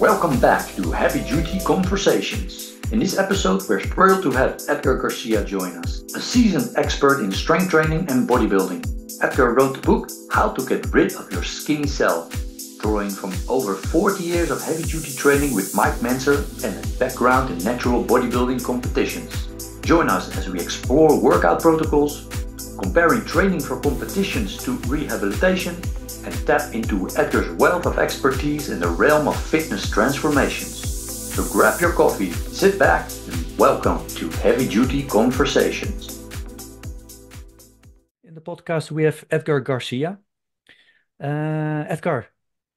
Welcome back to Heavy Duty Conversations. In this episode, we're thrilled to have Edgar Garcia join us, a seasoned expert in strength training and bodybuilding. Edgar wrote the book How to Get Rid of Your Skinny Self, drawing from over 40 years of heavy-duty training with Mike Menzer and a background in natural bodybuilding competitions. Join us as we explore workout protocols, comparing training for competitions to rehabilitation, and tap into Edgar's wealth of expertise in the realm of fitness transformations. So grab your coffee, sit back, and welcome to Heavy Duty Conversations. In the podcast, we have Edgar Garcia. Edgar,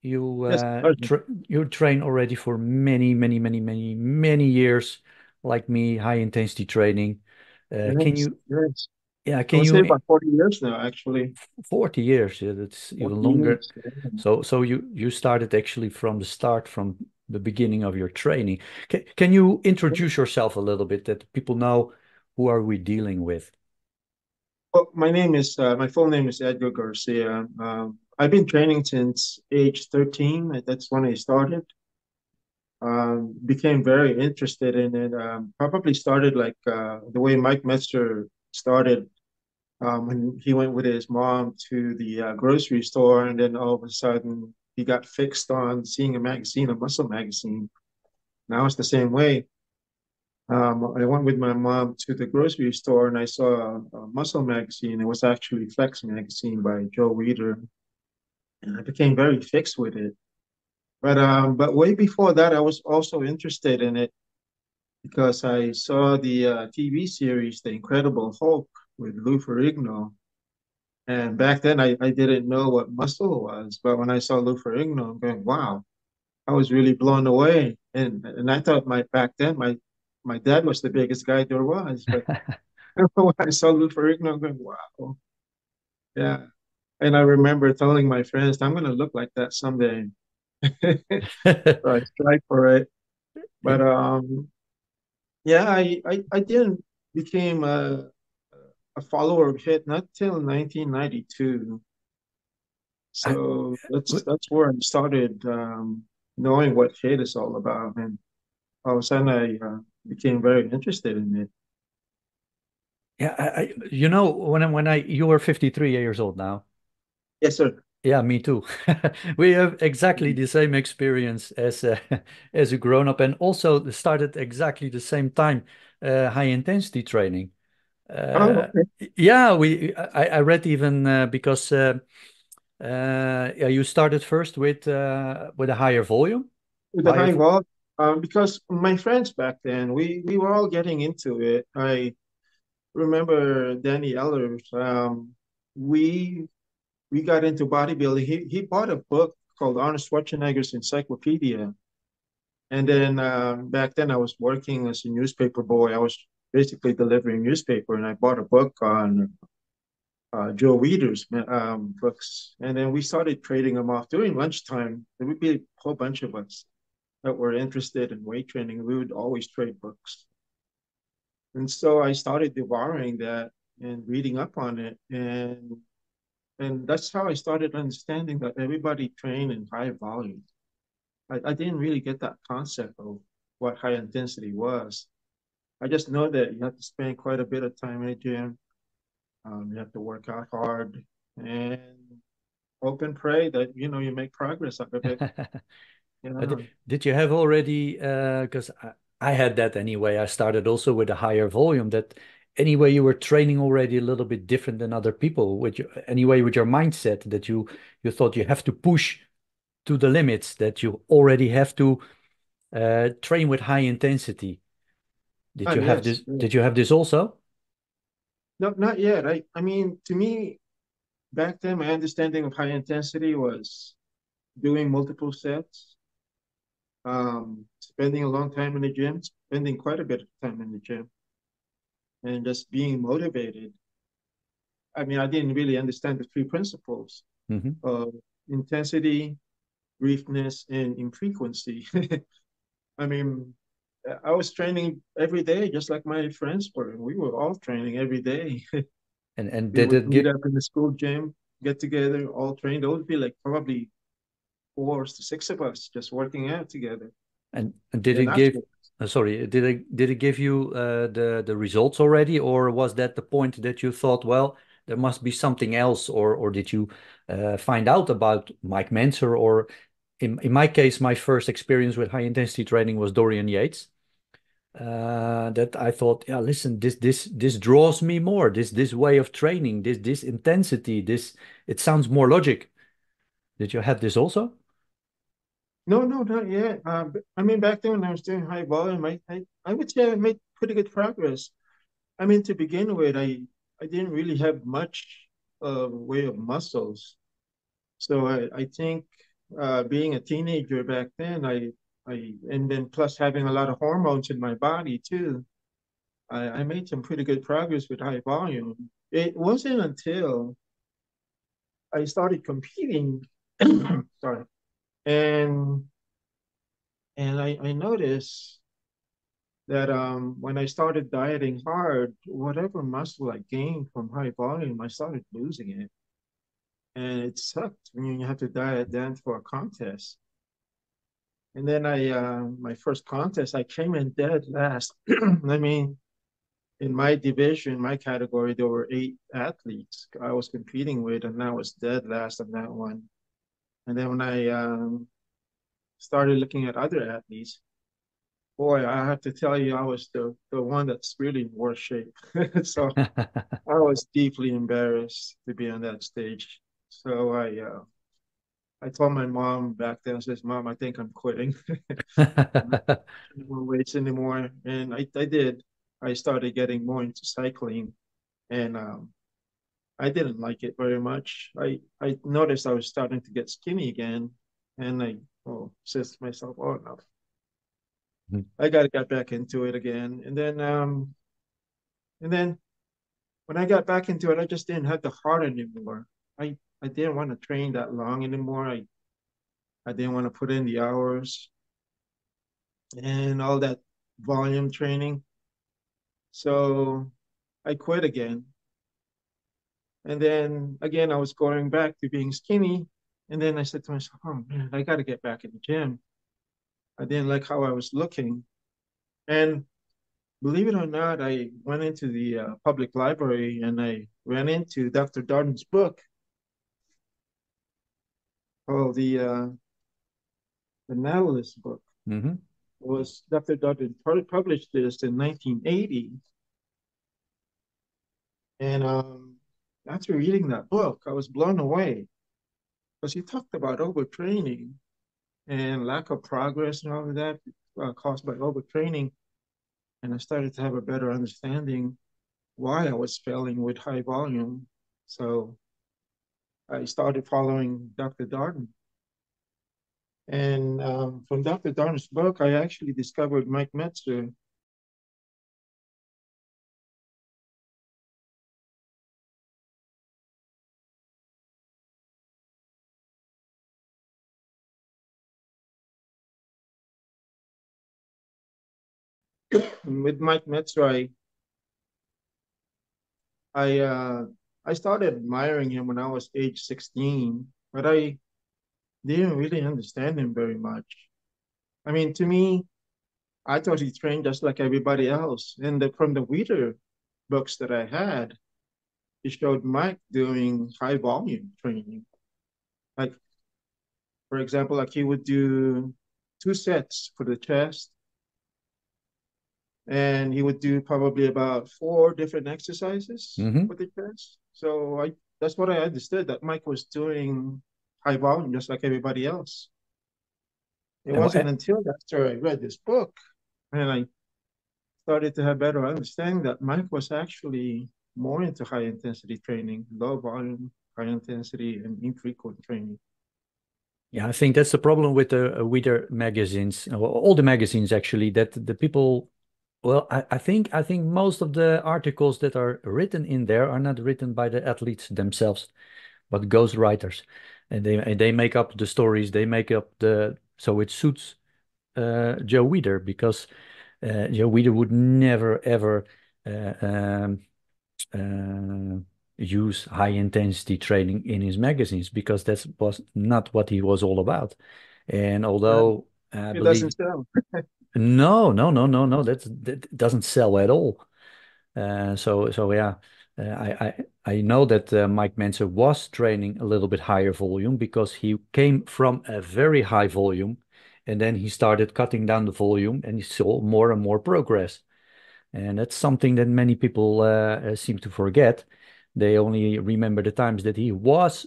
you Yes, you train already for many years, like me, high intensity training. Can yes, you, yes. yeah, I can would say you, about 40 years now, actually. 40 years, yeah, that's 40 even longer. years. Yeah. So you started actually from the start, from the beginning of your training. Can you introduce yourself a little bit that people know who are we dealing with? Well, my full name is Edgar Garcia. I've been training since age 13. That's when I started. Became very interested in it. Probably started like the way Mike Metzer started when he went with his mom to the grocery store, and then all of a sudden he got fixed on seeing a magazine, a muscle magazine. Now it's the same way. I went with my mom to the grocery store and I saw a muscle magazine. It was actually Flex magazine by Joe Weider, and I became very fixed with it. But way before that, I was also interested in it because I saw the TV series The Incredible Hulk with Lou Ferrigno. And back then, I didn't know what muscle was, but when I saw Lou Ferrigno, I'm going, wow, I was really blown away. And I thought back then my dad was the biggest guy there was, but when I saw Lou Ferrigno, I'm going, wow, yeah. And I remember telling my friends, I'm going to look like that someday. So I tried for it, but yeah, I didn't became a follower of HIT not till 1992. I, So that's where I started knowing what HIT is all about, and all of a sudden I became very interested in it. Yeah, you were 53 years old now. Yes, sir. Yeah, me too. We have exactly the same experience as as a grown up, and also started exactly the same time, high intensity training. Oh, Uh, okay. yeah, I read even because yeah, you started first with a higher volume, With the higher. high wall, because my friends back then, we were all getting into it. I remember Danny Ellers. We we got into bodybuilding. He bought a book called Arnold Schwarzenegger's Encyclopedia. And then back then I was working as a newspaper boy. I was basically delivering newspaper, and I bought a book on Joe Weider's books. And then we started trading them off during lunchtime. There would be a whole bunch of us that were interested in weight training. We would always trade books. And so I started devouring that and reading up on it. And that's how I started understanding that everybody trained in high volume. I didn't really get that concept of what high intensity was. I just know that you have to spend quite a bit of time in the gym. You have to work out hard and hope and pray that you make progress out of it. Did you have already, because I had that anyway. I started also with a higher volume. That anyway, you were training already a little bit different than other people. Anyway, with your mindset that you thought you have to push to the limits, that you already have to train with high intensity. Did Ah, you have yes, this? yes. Did you have this also? No, not yet. I mean, to me, back then, my understanding of high intensity was doing multiple sets, spending a long time in the gym, spending quite a bit of time in the gym, and just being motivated. I mean, I didn't really understand the three principles Hmm. of intensity, briefness, and infrequency. I mean, I was training every day, just like my friends were. We were all training every day. And We did would it meet get? up in the school gym, get together, all train. There would be like probably 4 to 6 of us just working out together. And did And it give, after, sorry, did it give you the results already, or was that the point that you thought, well, there must be something else, or did you find out about Mike Mentzer, or in my case, my first experience with high intensity training was Dorian Yates. That I thought, yeah, listen, this draws me more. This way of training, this intensity, this it sounds more logic. Did you have this also? no, no, not yet. I mean, back then when I was doing high volume, I would say I made pretty good progress. I mean, to begin with, I didn't really have much way of muscles. So I think being a teenager back then, and then plus having a lot of hormones in my body too, I made some pretty good progress with high volume. It wasn't until I started competing, sorry, and I noticed that when I started dieting hard, whatever muscle I gained from high volume, I started losing it. And it sucked when you have to diet then for a contest. And then my first contest, I came in dead last. I mean, in my division, my category, there were 8 athletes I was competing with, and I was dead last on that one. And then when I started looking at other athletes, boy, I have to tell you, I was the one that's really in worse shape. So I was deeply embarrassed to be on that stage. So I told my mom back then, I says, Mom, I think I'm quitting. I'm not lifting more weights anymore. And I did. I started getting more into cycling, and I didn't like it very much. I noticed I was starting to get skinny again, and I says to myself, oh no, I got to get back into it again. And then when I got back into it, I just didn't have the heart anymore. I didn't want to train that long anymore. I didn't want to put in the hours and all that volume training. So I quit again. And then again, I was going back to being skinny. And then I said to myself, oh man, I got to get back in the gym. I didn't like how I was looking. And believe it or not, I went into the public library and I ran into Dr. Darden's book called the Nautilus book. Hmm. It was Dr. Darden published this in 1980. And after reading that book, I was blown away because he talked about overtraining and lack of progress and all of that caused by overtraining. And I started to have a better understanding why I was failing with high volume. So I started following Dr. Darden. And from Dr. Darden's book, I actually discovered Mike Metzer. With Mike Metzer, I uh, I started admiring him when I was age 16, but I didn't really understand him very much. I mean, to me, I thought he trained just like everybody else. And from the Weider books that I had, he showed Mike doing high volume training. Like, for example, like he would do 2 sets for the chest, and he would do probably about 4 different exercises Hmm. for the chest. So that's what I understood, that Mike was doing high volume just like everybody else. It And, wasn't until after I read this book and I started to have better understanding that Mike was actually more into high intensity training, low volume, high intensity, and infrequent training. yeah, I think that's the problem with the Weider magazines, well, all the magazines actually, that the people, well, I think most of the articles that are written in there are not written by the athletes themselves, but ghostwriters, and they make up the stories, they make up so it suits Joe Weider, because Joe Weider would never ever uh, um, uh, use high intensity training in his magazines because that was not what he was all about. And Yeah, although I it doesn't believe sell. no, no, no, no, no, that doesn't sell at all. So yeah, I know that Mike Menzer was training a little bit higher volume because he came from a very high volume, and then he started cutting down the volume, and he saw more and more progress. And that's something that many people seem to forget. They only remember the times that he was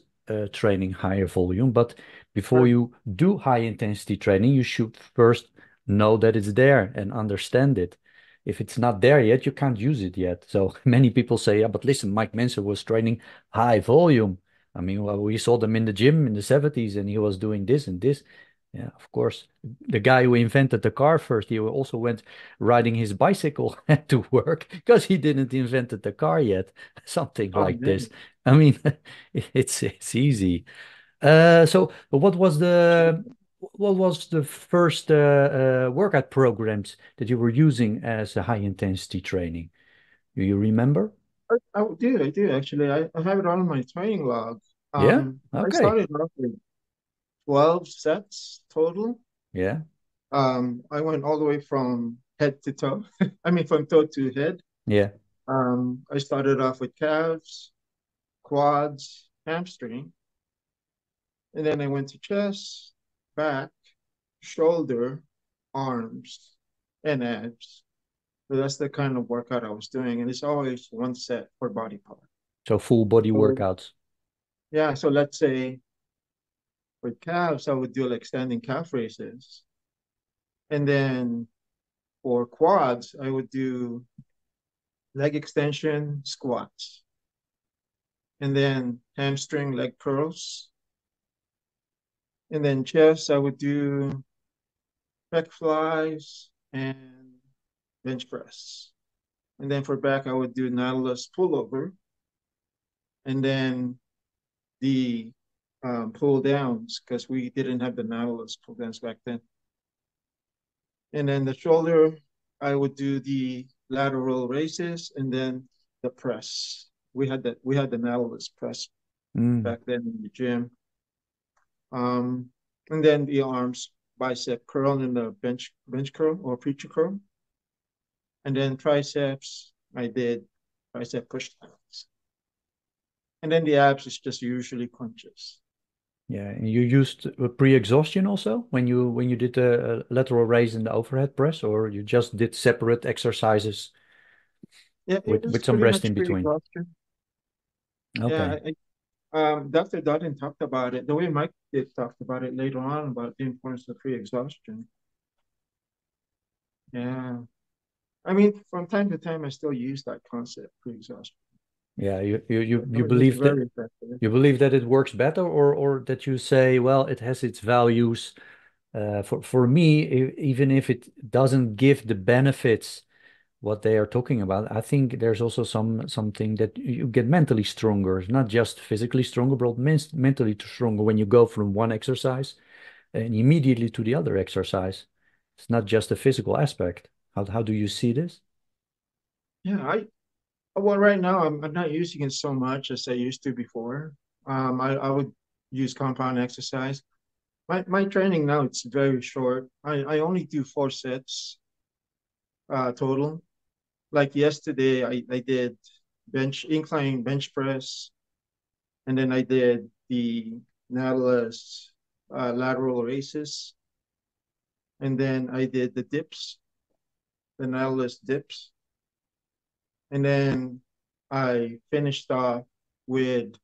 training higher volume. But before Right. you do high intensity training, you should first know that it's there and understand it. If it's not there yet, you can't use it yet. So many people say, yeah, but listen, Mike Menzer was training high volume. I mean, well, we saw them in the gym in the 70s and he was doing this and this. Yeah, of course. The guy who invented the car first, he also went riding his bicycle to work because he didn't invented the car yet. Something Oh like this. man. I mean, it's easy. So what was the first workout programs that you were using as a high intensity training? Do you remember? I do actually. I have it on my training log. Yeah. I Okay. started off with 12 sets total. Yeah. I went all the way from head to toe. I mean, from toe to head. Yeah. I started off with calves, quads, hamstring, and then I went to chest, back, shoulder, arms, and abs. So that's the kind of workout I was doing, and it's always one set per body part. So full body So workouts. yeah, so let's say with calves, I would do like standing calf raises, and then for quads, I would do leg extension squats, and then hamstring leg curls, and then chest, I would do pec flies and bench press. And then for back, I would do Nautilus pullover, and then the pull downs because we didn't have the Nautilus pull downs back then. And then the shoulder, I would do the lateral raises and then the press. We had the Nautilus press Mm. back then in the gym. And then the arms, bicep curl and the bench curl or preacher curl. And then triceps, I did tricep push downs. And then the abs is just usually crunches. Yeah. And you used pre-exhaustion also when you did the lateral raise and the overhead press, or you just did separate exercises Yeah, it was with some pretty rest much in between? pre-exhaustion. Okay. Yeah, Dr. Dutton talked about it. The way Mike did talked about it later on about the importance of pre-exhaustion. Yeah, I mean, from time to time, I still use that concept, pre-exhaustion. Yeah. You I you mean, it's believe very that effective. you believe that it works better, or that you say, well, it has its values. For me, even if it doesn't give the benefits what they are talking about, I think there's also something that you get mentally stronger, not just physically stronger, but mentally stronger when you go from one exercise and immediately to the other exercise. It's not just a physical aspect. How do you see this? Yeah, well, right now I'm not using it so much as I used to before. I would use compound exercise. My training now it's very short. I only do 4 sets total. Like yesterday, I did incline bench press, and then I did the Nautilus lateral raises, and then I did the Nautilus dips, and then I finished off with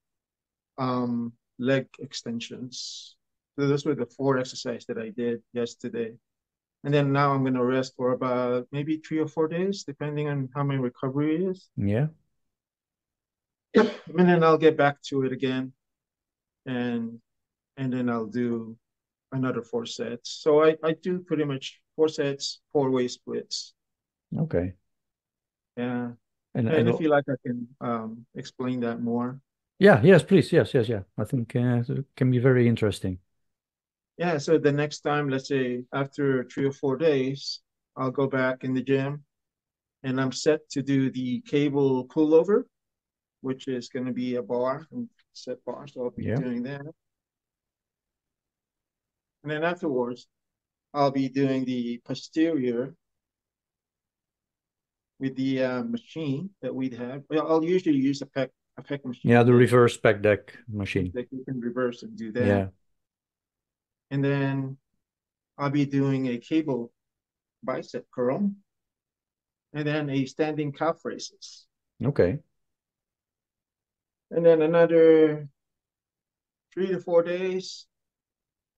leg extensions. So those were the 4 exercises that I did yesterday. And then now I'm gonna rest for about maybe 3 or 4 days, depending on how my recovery is. Yeah. And then I'll get back to it again, and and then I'll do another 4 sets. So I do pretty much 4 sets, 4-way splits. Okay. Yeah. And And if you like, I can explain that more. yeah, yes, please, yes, yes, yeah. I think it can be very interesting. Yeah. So the next time, let's say after 3 or 4 days, I'll go back in the gym and I'm set to do the cable pullover. which is going to be a bar and set bar. So I'll be Yeah. doing that. And then afterwards, I'll be doing the posterior with the machine that we'd have. Well, I'll usually use a pec Yeah, machine the that reverse pec deck machine. you can reverse and do that. Yeah. And then I'll be doing a cable bicep curl and then a standing calf raises. Okay. And then another 3 to 4 days,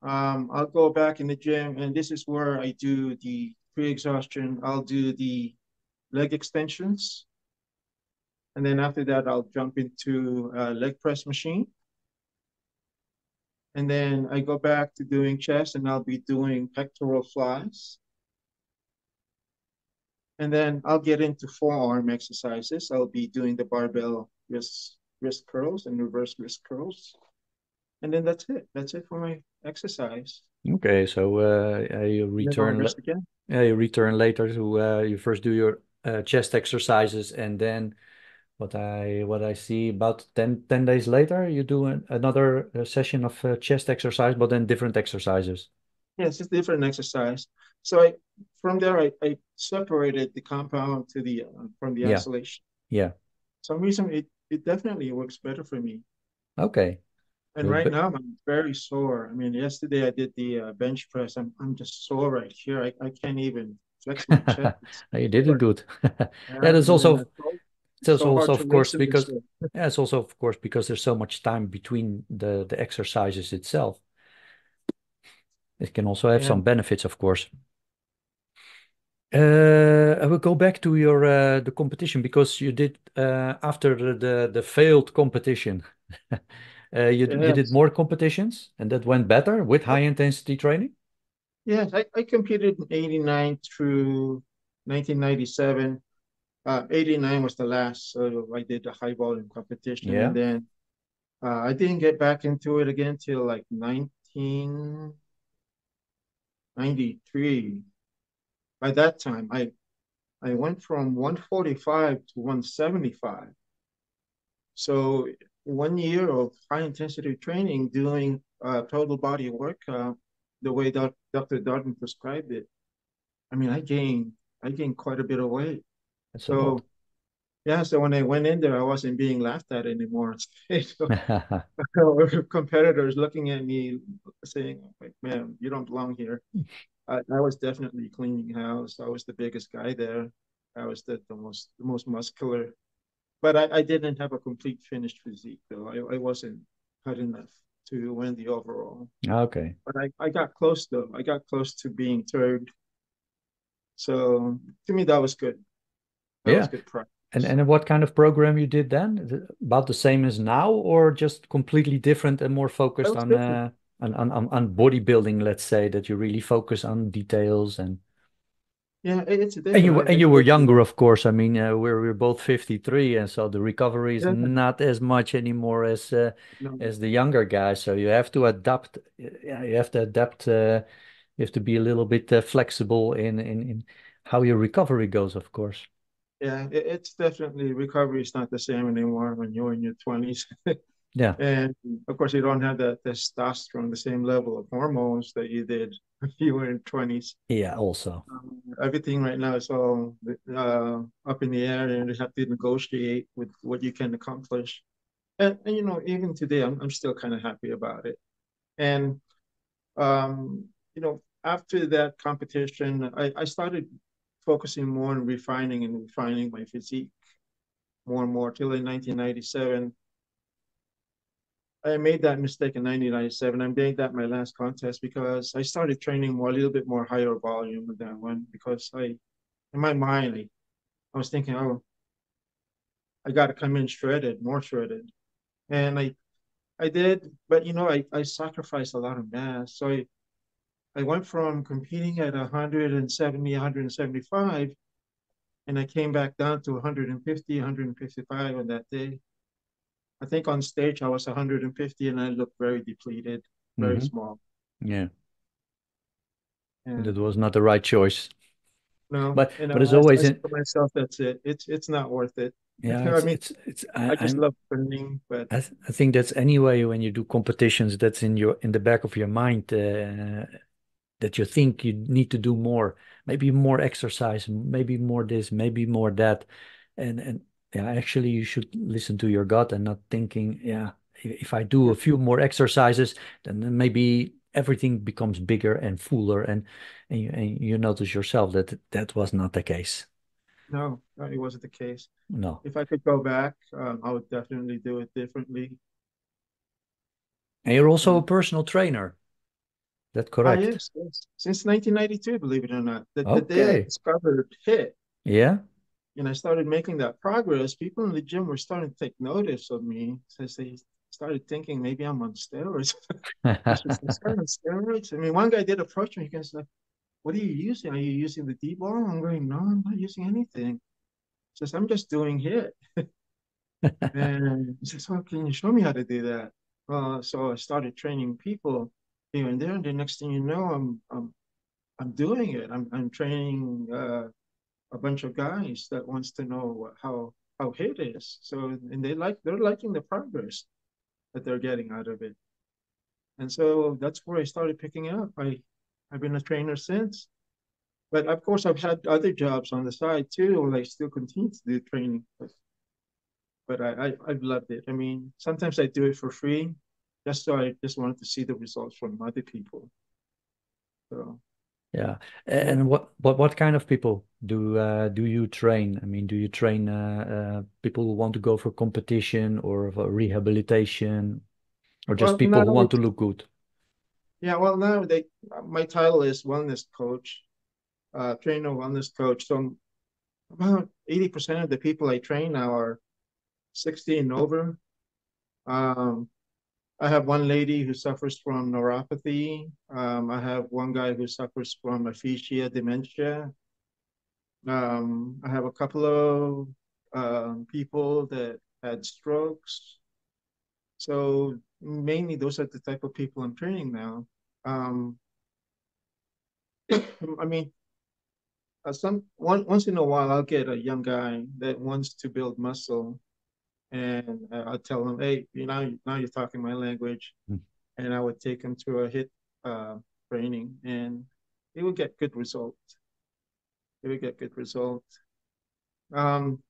I'll go back in the gym, and this is where I do the pre-exhaustion. I'll do the leg extensions, and then after that, I'll jump into a leg press machine. And then I go back to doing chest, and I'll be doing pectoral flies. And then I'll get into forearm exercises. I'll be doing the barbell wrist curls and reverse wrist curls. And then that's it. That's it for my exercise. Okay. So you And then I'll return. rest again. You return later to you first do your chest exercises, and then what I see about 10 days later, you do another session of chest exercise, but then different exercises. Yes, it's different exercise. So I from there I separated the compound to the from the Yeah. isolation. Yeah. Some reason it definitely works better for me. Okay. And Good. right now I'm very sore. I mean, yesterday I did the bench press. I'm just sore right here. I can't even flex my chest. It's You did it sore. good. Yeah, And that's then also it's it's so also hard to of course raise it. because yeah, it's also of course because there's so much time between the exercises itself. It can also have Yeah. some benefits, of course. I will go back to your the competition because you did after the failed competition. You did Yes. more competitions and that went better with high intensity training. Yes. I competed in 89 through 1997. 89 was the last, so I did the high volume competition, and Yeah, then I didn't get back into it again till like 1993. By that time, I went from 145 to 175. So 1 year of high intensity training, doing total body work, the way that Dr. Darden prescribed it. I mean, I gained quite a bit of weight. that's a lot. So yeah, so when I went in there, I wasn't being laughed at anymore. So competitors looking at me saying, like, man, you don't belong here. I was definitely cleaning house. I was the biggest guy there. I was the most muscular. But I didn't have a complete finished physique, though. I wasn't cut enough to win the overall. Okay. But I got close, though. I got close to being third. So to me, that was good. That was Yeah. good practice. And what kind of program you did then? Is it about the same as now, or just completely different and more That focused was on different. on bodybuilding, let's say, that you really focus on details and Yeah, it's and different. you I you were did younger, of course. I mean, we're both 53, and so the recovery is yeah, not as much anymore no, as the younger guys. So you have to adapt. Yeah, you have to adapt. You have to be a little bit flexible in how your recovery goes, of course. yeah, it's definitely recovery is not the same anymore when you're in your 20s. Yeah. And of course, you don't have that testosterone, the same level of hormones that you did when you were in 20s. Yeah. Also. Everything right now is all up in the air, and you have to negotiate with what you can accomplish. And even today, I'm still kind of happy about it. And after that competition, I started focusing more on refining and refining my physique more and more till in 1997. I made that mistake in 1997. I made that my last contest because I started training more, a little bit more higher volume than that one because in my mind, I was thinking, oh, I got to come in shredded, more shredded. And I did, but I sacrificed a lot of mass. So I went from competing at 170, 175, and I came back down to 150, 155 on that day. I think on stage I was 150 and I looked very depleted, very Hmm. small. Yeah. That And was not the right choice. no, But and but it's I always said in to myself, that's it. It's not worth it. Yeah, I mean, I just I'm love training, but I think that's anyway when you do competitions, that's in the back of your mind, that you think you need to do more, maybe more exercise, maybe more this, maybe more that. And yeah, actually you should listen to your gut and not thinking, yeah, if I do yeah, a few more exercises, then maybe everything becomes bigger and fuller, and you notice yourself that that was not the case. no, it wasn't the case. No. If I could go back, I would definitely do it differently. And you're also a And personal trainer. That correct? yes, yes, since 1992, believe it or not, the day I Okay. discovered HIT Yeah. and I started making that progress, people in the gym were starting to take notice of me since they started thinking maybe I'm on steroids. This was this guy on steroids. I mean, one guy did approach me. He goes like, "What are you using? Are you using the D ball?" I'm going, "No, I'm not using anything." He says, "I'm just doing HIT." And he says, "Well, can you show me how to do that?" So I started training people here and there, and the next thing you know, I'm doing it. I'm training a bunch of guys that wants to know how HIT is. So and they're liking the progress that they're getting out of it. And so that's where I started picking up. I've been a trainer since. But of course, I've had other jobs on the side too, and I still continue to do training. But I've loved it. I mean, sometimes I do it for free, just so I just wanted to see the results from other people. So Yeah. yeah. And what kind of people do you train? I mean, do you train people who want to go for competition or for rehabilitation or just Well, people now who want to it's look good? yeah. Well, now they my title is wellness coach, trainer wellness coach. So about 80% of the people I train now are 60 and over. Um, I have one lady who suffers from neuropathy. I have one guy who suffers from aphasia, dementia. I have a couple of people that had strokes. So mainly those are the type of people I'm training now. Um, I mean, once in a while I'll get a young guy that wants to build muscle, and I'll tell him, "Hey, now you're talking my language," Mm. and I would take him to a HIT uh, training, and he would get good results. He would get good results. Um,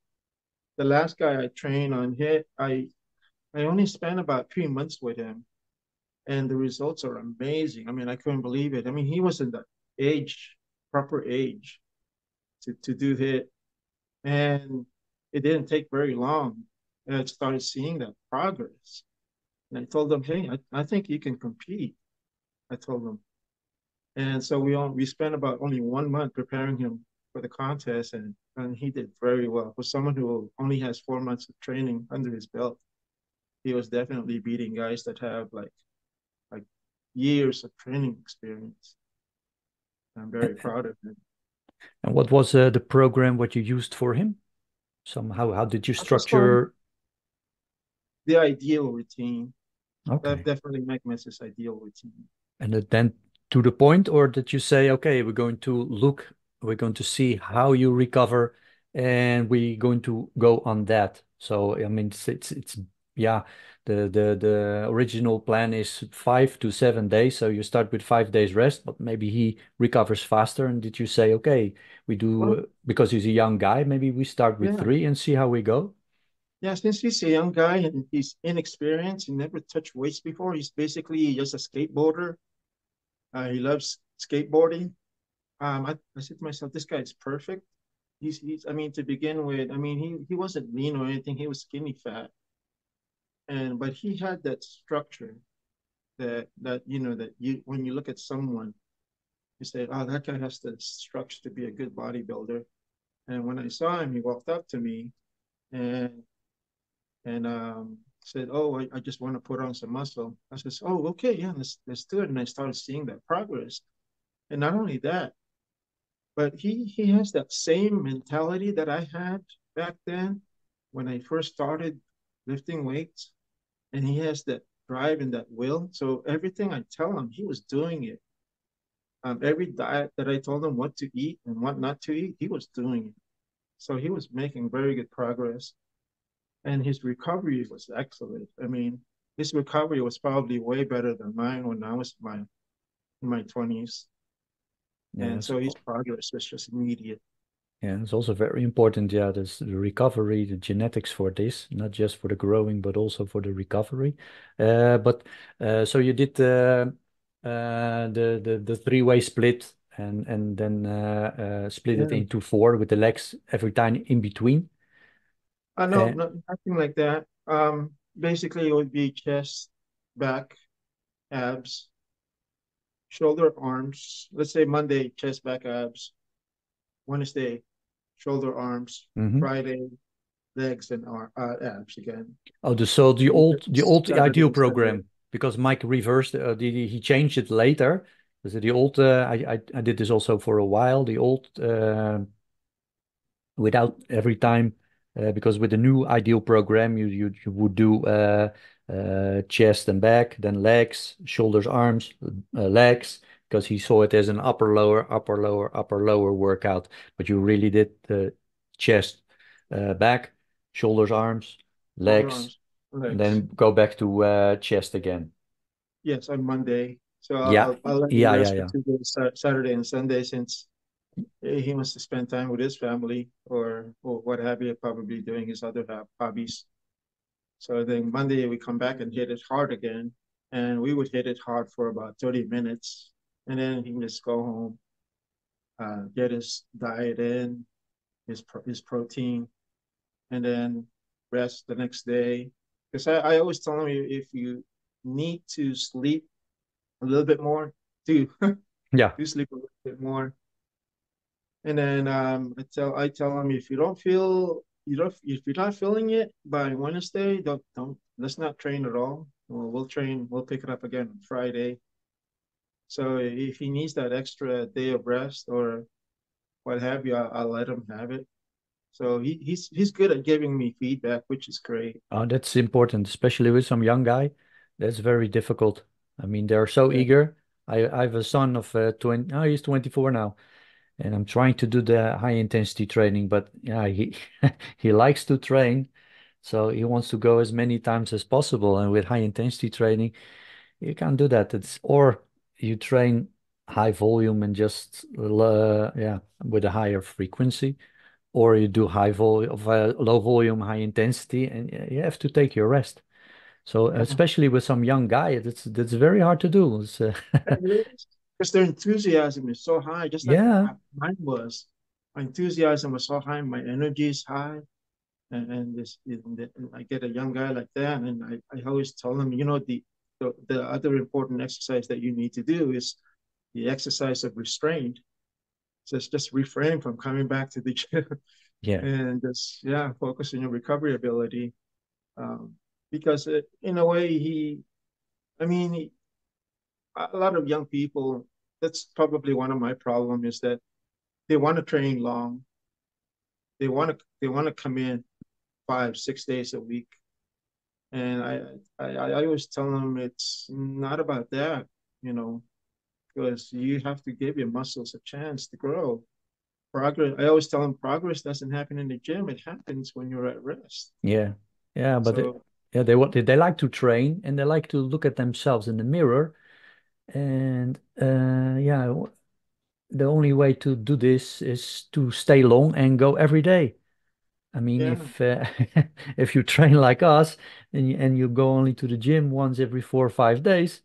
the last guy I trained on HIT, I only spent about 3 months with him, and the results are amazing. I mean, I couldn't believe it. I mean, he was in the proper age to do HIT, and it didn't take very long. And I started seeing that progress. And I told him, "Hey, I think you can compete." I told him. And so we spent about only 1 month preparing him for the contest, and he did very well. For someone who only has 4 months of training under his belt, he was definitely beating guys that have like years of training experience. I'm very proud of him. And what was the program what you used for him? Somehow, how did you I just want structure? the ideal routine. That Okay. definitely make Mrs. ideal routine. And then to the point, or did you say, okay, we're going to see how you recover, and we're going to go on that. So, I mean, yeah, the original plan is 5 to 7 days. So you start with 5 days rest, but maybe he recovers faster. And did you say, okay, we Well, do, because he's a young guy, maybe we start with yeah, 3 and see how we go? yeah. Since he's a young guy and he's inexperienced, he never touched weights before. He's basically just a skateboarder. He loves skateboarding. I said to myself, this guy is perfect. I mean, to begin with, I mean, he wasn't lean or anything. He was skinny fat, but he had that structure that you when you look at someone, you say, oh, that guy has the structure to be a good bodybuilder. And when I saw him, he walked up to me and said, "Oh, I just want to put on some muscle." I said, "Oh, okay, yeah, let's do it." And I started seeing that progress. And not only that, but he has that same mentality that I had back then when I first started lifting weights, and he has that drive and that will. So everything I tell him, he was doing it. Every diet that I told him what to eat and what not to eat, he was doing it. So he was making very good progress. and his recovery was excellent. I mean, his recovery was probably way better than mine when I was in my 20s. Yeah, And so his progress was just immediate. yeah, it's also very important. Yeah, there's the recovery, the genetics for this, not just for the growing, but also for the recovery. But so you did the three-way split, and then split it Yeah. into four with the legs every time in between. No, Uh, no, nothing like that. Basically, it would be chest, back, abs, shoulder, arms. Let's say Monday, chest, back, abs. Wednesday, shoulder, arms. mhm. Friday, legs and abs again. Oh, so the old Saturday ideal and Sunday. program, because Mike reversed, he changed it later. So the old, I did this also for a while. The old without every time, because with the new ideal program you would do chest and back, then legs, shoulders, arms, legs, because he saw it as an upper lower upper lower upper lower workout. But you really did chest, back, shoulders, arms, Shoulder, legs, arms, and legs. then go back to chest again. Yes, on Monday. So Yeah, I'll let him yeah, yeah, rest for yeah. 2 days, Saturday and Sunday, since he wants to spend time with his family or what have you, probably doing his other hobbies. So then Monday we come back and hit it hard again, and we would hit it hard for about 30 minutes, and then he can just go home, get his diet in, his protein, and then rest the next day. Because I always tell him, if you need to sleep a little bit more, do Yeah. do sleep a little bit more. And then I tell him, if you don't feel you don't if you're not feeling it by Wednesday, don't let's not train at all. We'll pick it up again on Friday. So if he needs that extra day of rest or what have you, I'll let him have it. So he's good at giving me feedback, which is great. Oh, that's important, especially with some young guy. That's very difficult. I mean, they're so Yeah. eager. I have a son of 20. Oh, he's 24 now, and I'm trying to do the high intensity training, but yeah, he he likes to train, so he wants to go as many times as possible. And with high intensity training, you can't do that. It's or you train high volume and just yeah, with a higher frequency, or you do high volume of low volume, high intensity, and you have to take your rest. So Yeah. especially with some young guy, that's very hard to do. It is. Because their enthusiasm is so high, just like Yeah, mine was. My enthusiasm was so high, my energy is high. And I get a young guy like that, and I always tell him, the other important exercise that you need to do is the exercise of restraint. So it's just refrain from coming back to the gym yeah, and just focus on your recovery ability. Um, because in a way, I mean, a lot of young people. That's probably one of my problem is that they want to train long. They want to come in 5, 6 days a week. And I always tell them it's not about that, you know, because you have to give your muscles a chance to grow. Progress, I always tell them progress doesn't happen in the gym. It happens when you're at rest. yeah, yeah. But So, yeah, they like to train and they like to look at themselves in the mirror. And yeah, the only way to do this is to stay long and go every day. I mean, yeah, if if you train like us and you go only to the gym once every 4 or 5 days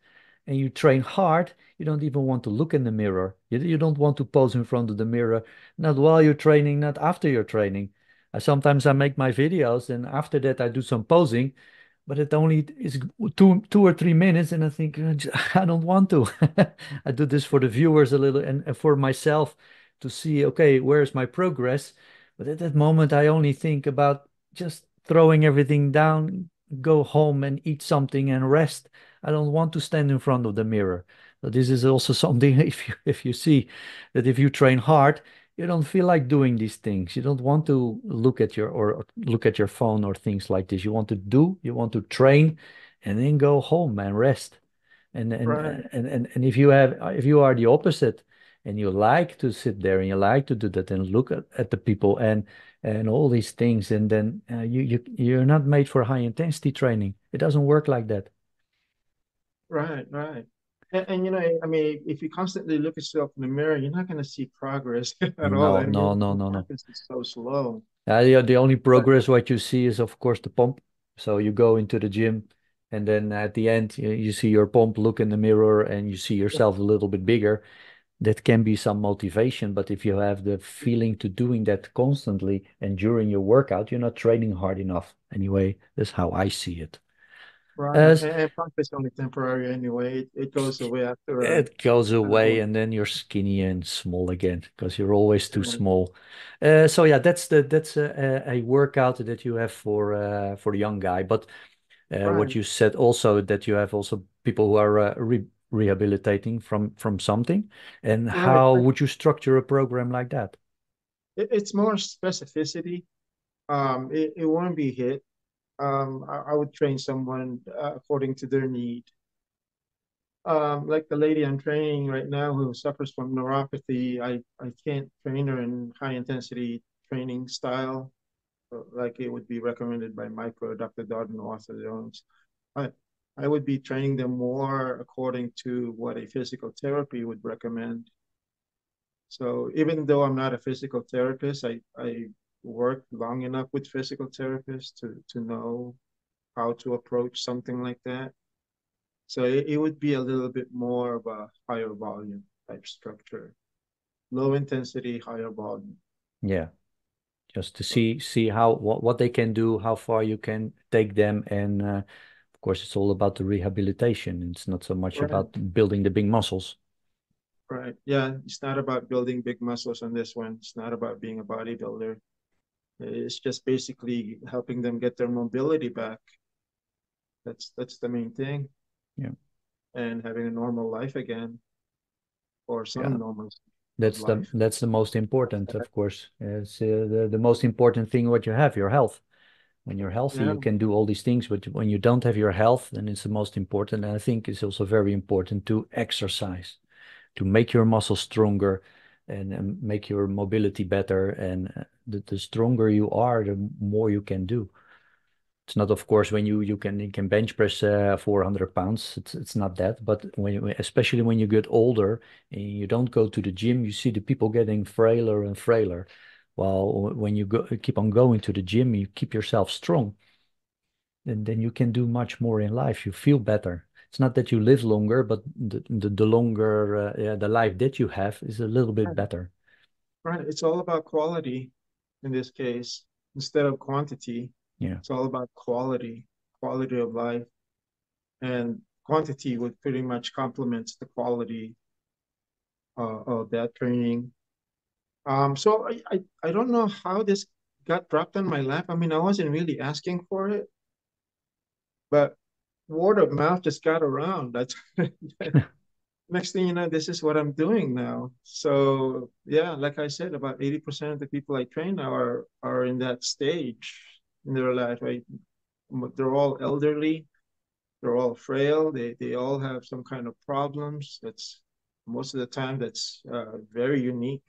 and you train hard, you don't even want to look in the mirror. You don't want to pose in front of the mirror, not while you're training, not after you're training. Sometimes I make my videos and after that I do some posing, but it only is 2 or 3 minutes, and I think I don't want to. I do this for the viewers a little and for myself to see, okay, where's my progress? But at that moment, I only think about just throwing everything down, go home and eat something and rest. I don't want to stand in front of the mirror. So this is also something if you see that if you train hard, you don't feel like doing these things. You don't want to look at or look at your phone or things like this. You want to train and then go home and rest. And and right. and and, and if you are the opposite and you like to sit there and you like to do that and look at the people and all these things, and then you're not made for high intensity training. It doesn't work like that. Right, right. And you know, I mean, if you constantly look at yourself in the mirror, you're not going to see progress at all. No, I no, mean, no, the no, no. progress is so slow. The only But progress what you see is, of course, the pump. So you go into the gym, and then at the end, you see your pump, look in the mirror, and you see yourself a little bit bigger. That can be some motivation, but if you have the feeling to doing that constantly and during your workout, you're not training hard enough. Anyway, that's how I see it. right, As and progress is only temporary anyway. It goes away after it goes a certain away, point. and then you're skinny and small again because you're always too Right, small. So yeah, that's a workout that you have for the young guy. But what right, you said also, that you have also people who are rehabilitating from something. And right. how would you structure a program like that? It's more specificity. It won't be hit. I would train someone according to their need. Like the lady I'm training right now who suffers from neuropathy, I can't train her in high intensity training style like it would be recommended by Micro, Dr. Darden, Arthur Jones. I, I would be training them more according to what a physical therapy would recommend. So even though I'm not a physical therapist, I worked long enough with physical therapists to know how to approach something like that. So it would be a little bit more of a higher volume type structure, low intensity, higher volume. Yeah, just to So, see how what they can do, how far you can take them, and of course, it's all about the rehabilitation. It's not so much right, about building the big muscles. right. Yeah, it's not about building big muscles on this one. It's not about being a bodybuilder. It's just basically helping them get their mobility back. That's the main thing, Yeah, and having a normal life again, or yeah. some normalcy of That's life. the most important, of course. It's the most important thing what you have, your health. When you're healthy, Yeah, you can do all these things, but when you don't have your health, then it's the most important. And I think it's also very important to exercise, to make your muscles stronger and make your mobility better. And the stronger you are, the more you can do. It's not, of course, when you can bench press 400 pounds. It's not that, but especially when you get older and you don't go to the gym, you see the people getting frailer and frailer. While when you keep on going to the gym, you keep yourself strong, and then you can do much more in life. You feel better. It's not that you live longer, but the longer yeah, the life that you have is a little bit right. better. Right. It's all about quality in this case instead of quantity. Yeah, It's all about quality, quality of life, and quantity would pretty much complements the quality of that training. So I don't know how this got dropped on my lap. I mean, I wasn't really asking for it, but word of mouth just got around. That's next thing you know, this is what I'm doing now. So yeah, like I said, about 80% of the people I train now are in that stage in their life. Right? They're all elderly, they're all frail, they all have some kind of problems. That's most of the time that's very unique.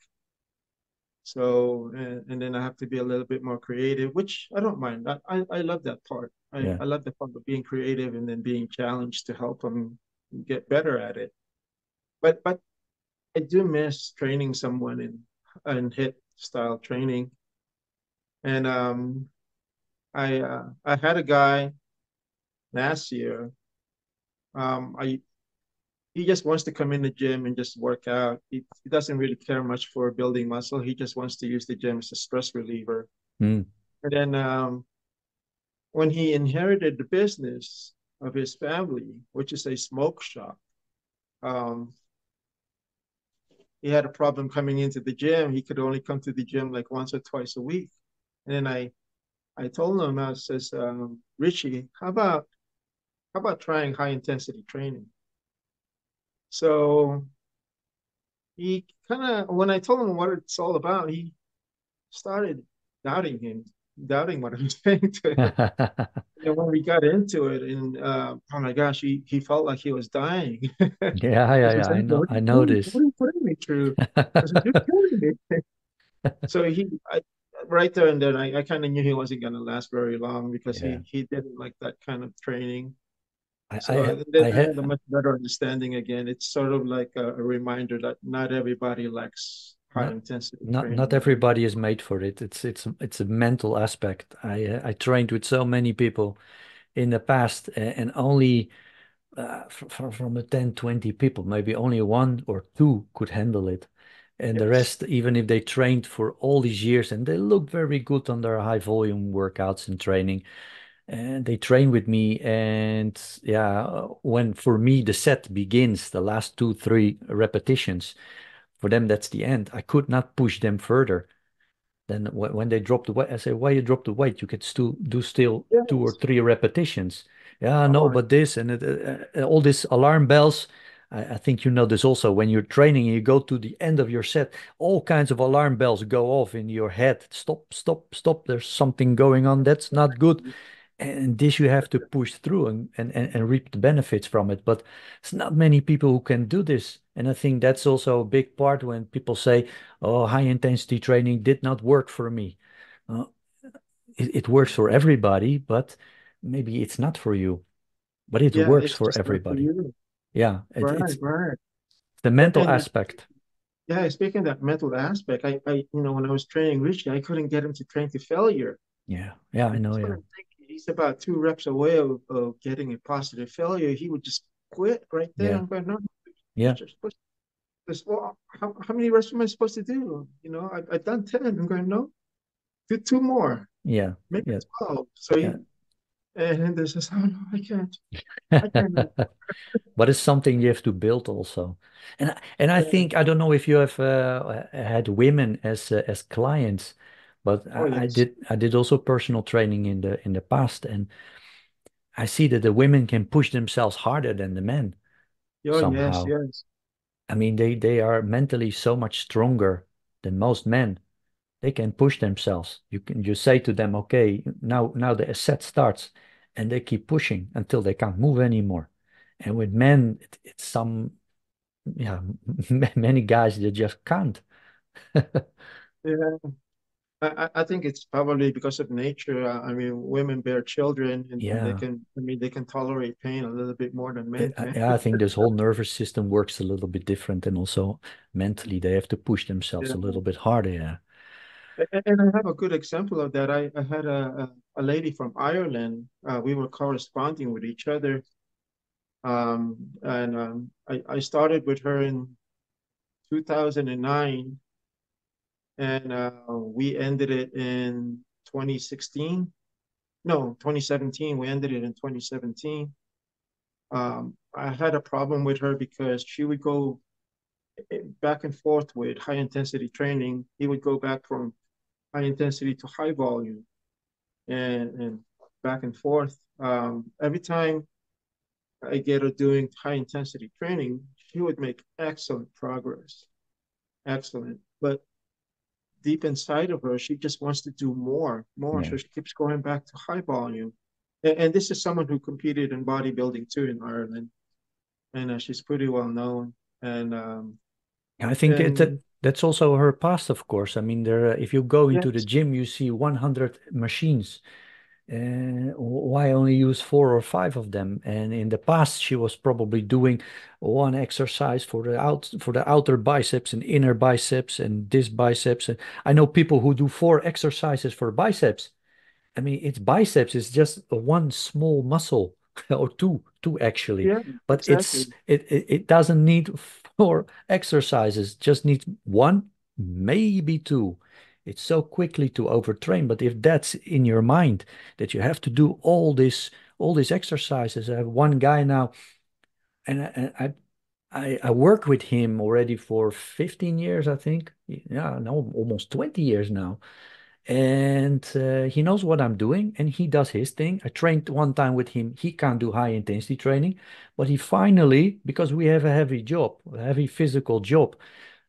So and then I have to be a little bit more creative, which I don't mind. I love that part. yeah, I love the part of being creative and then being challenged to help them get better at it. But I do miss training someone in hit style training. And I had a guy last year. I He just wants to come in the gym and just work out. He doesn't really care much for building muscle. He just wants to use the gym as a stress reliever. mm, And then when he inherited the business of his family, which is a smoke shop, um, he had a problem coming into the gym. He could only come to the gym like once or twice a week. And then I told him, I says, Richie, how about trying high intensity training? So he kind of, when I told him what it's all about, he started doubting him doubting what I was saying to him. And when we got into it, and oh my gosh, he felt like he was dying. Yeah, yeah, Because he yeah. said, "What are I you know doing? this. What are you putting me through?" I said, "You're killing me." So right there and then, I kind of knew he wasn't going to last very long because Yeah. he didn't like that kind of training. I So I then I I had a had much better understanding again. It's sort of like a reminder that not everybody likes high not intensity not training. And everybody is made for it. It's a mental aspect. I trained with so many people in the past, and only from the 10, 20 people, maybe only one or two could handle it. And the yes, rest, even if they trained for all these years and they look very good on their high volume workouts and training, and they train with me. And yeah, when for me the set begins, the last two, three repetitions, for them, that's the end. I could not push them further. Then when they drop the weight, I say, why you drop the weight? You can still two or yes. three repetitions. Yeah, no, Oh, but this and all these alarm bells. I think you know this also. When you're training and you go to the end of your set, all kinds of alarm bells go off in your head. Stop, stop, stop. There's something going on. That's not good. And this you have to push through and reap the benefits from it. But it's not many people who can do this. And I think that's also a big part when people say, oh, high intensity training did not work for me. Uh, it works for everybody, but maybe it's not for you, but it yeah, works it's for just not for everybody. you. Yeah, Right, right. the mental And aspect. yeah, speaking of that mental aspect, when I was training Richie, I couldn't get him to train to failure. Yeah, yeah, I I know. just Yeah, couldn't think he's about 2 reps away of getting a positive failure. He would just quit right there. yeah, I'm going, no, yeah, you're supposed this. Well, how many reps am I supposed to do? I've done 10. I'm going, no, do two more, yeah, make it yeah, 12. So yeah. and this is, oh no, I can't. But it's something you have to build also. And I Yeah. think I don't know if you have had women as clients, but Oh yes. I did also personal training in the past, and I see that the women can push themselves harder than the men Oh yes, somehow. yes. I mean, they are mentally so much stronger than most men. They can push themselves. You say to them, okay, now the set starts, and they keep pushing until they can't move anymore. And with men, it's some yeah, many guys that just can't. Yeah. I think it's probably because of nature. I mean, women bear children, and Yeah, they can tolerate pain a little bit more than men can. I think this whole nervous system works a little bit different, and also mentally they have to push themselves a Yeah. little bit harder. Yeah, And I have a good example of that. I had a lady from Ireland. We were corresponding with each other. And I started with her in 2009, and we ended it in 2016. No, 2017. We ended it in 2017. I had a problem with her because she would go back and forth with high intensity training. He would go back from high intensity to high volume and back and forth. Every time I get her doing high intensity training, she would make excellent progress. Excellent. But deep inside of her, she just wants to do more, more. yeah. So she keeps going back to high volume. And this is someone who competed in bodybuilding too in Ireland. And she's pretty well known. And I think and that's also her past, of course. I mean, if you go into the yes, gym, you see 100 machines. Why only use four or five of them? And in the past, she was probably doing one exercise for the outer biceps and inner biceps and this biceps. And I know people who do four exercises for biceps. I mean, it's biceps is just one small muscle or two actually, yeah, but exactly. it doesn't need four exercises, just needs one, maybe two. It's so quickly to overtrain, but if that's in your mind that you have to do all these exercises, I have one guy now, and I work with him already for 15 years, I think. Yeah, no, almost 20 years now, and he knows what I'm doing and he does his thing. I trained one time with him. He can't do high intensity training, but he finally, because we have a heavy job, a heavy physical job,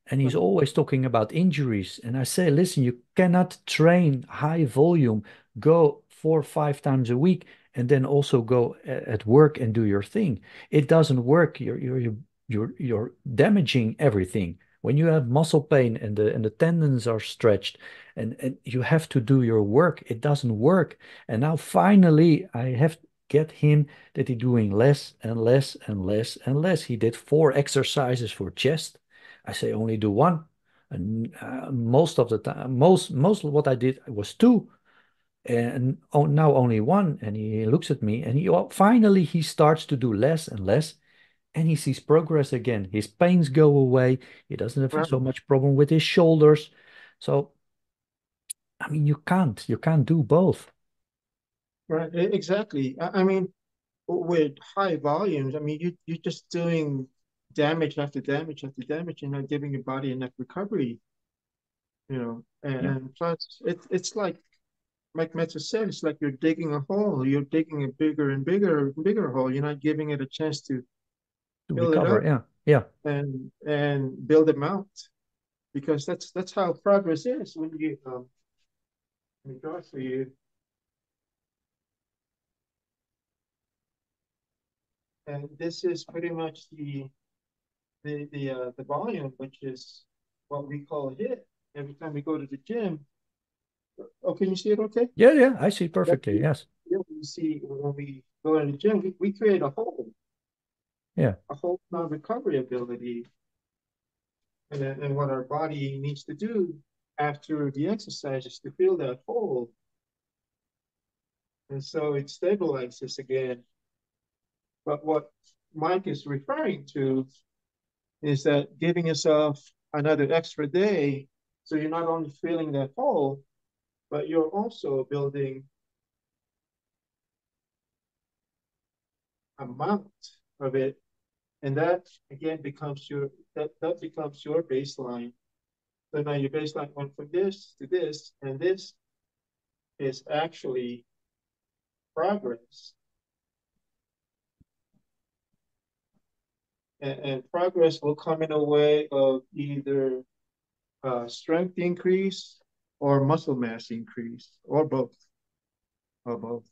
and he's always talking about injuries. And I say, listen, you cannot train high volume, go 4 or 5 times a week, and then also go at work and do your thing. It doesn't work. You're damaging everything. When you have muscle pain and the tendons are stretched, and you have to do your work, it doesn't work. And now finally, I have get him that he doing less and less and less and less. He did 4 exercises for chest. I say only do one. And most of the time, most of what I did was two, and now only one. And he looks at me, and finally he starts to do less and less, and he sees progress again. His pains go away. He doesn't have Right, so much problem with his shoulders. So I mean, you can't do both. right, exactly. I mean, with high volumes, I mean, you're just doing damage after damage after damage. You're not giving your body enough recovery, Yeah, and plus it's like Mike Metzer said, it's like you're digging a hole. You're digging a bigger and bigger and bigger hole. You're not giving it a chance to to fill it recover. up Yeah, yeah, and build them out, because that's how progress is. When you go through you, and this is pretty much the volume, which is what we call hit. Every time we go to the gym. Oh, can you see it? Okay. yeah, yeah. I see That perfectly. Yes. we see when we go to the gym, we create Yeah. a whole non-recovery ability, and what our body needs to do after the exercise is to fill that hole, and so it stabilizes again. But what Mike is referring to is that giving yourself another extra day, so you're not only filling that hole, but you're also building amount of it, and that again becomes that becomes your baseline. So now your baseline went from this to this, and this is actually progress. And progress will come in a way of either strength increase or muscle mass increase, or both, or both.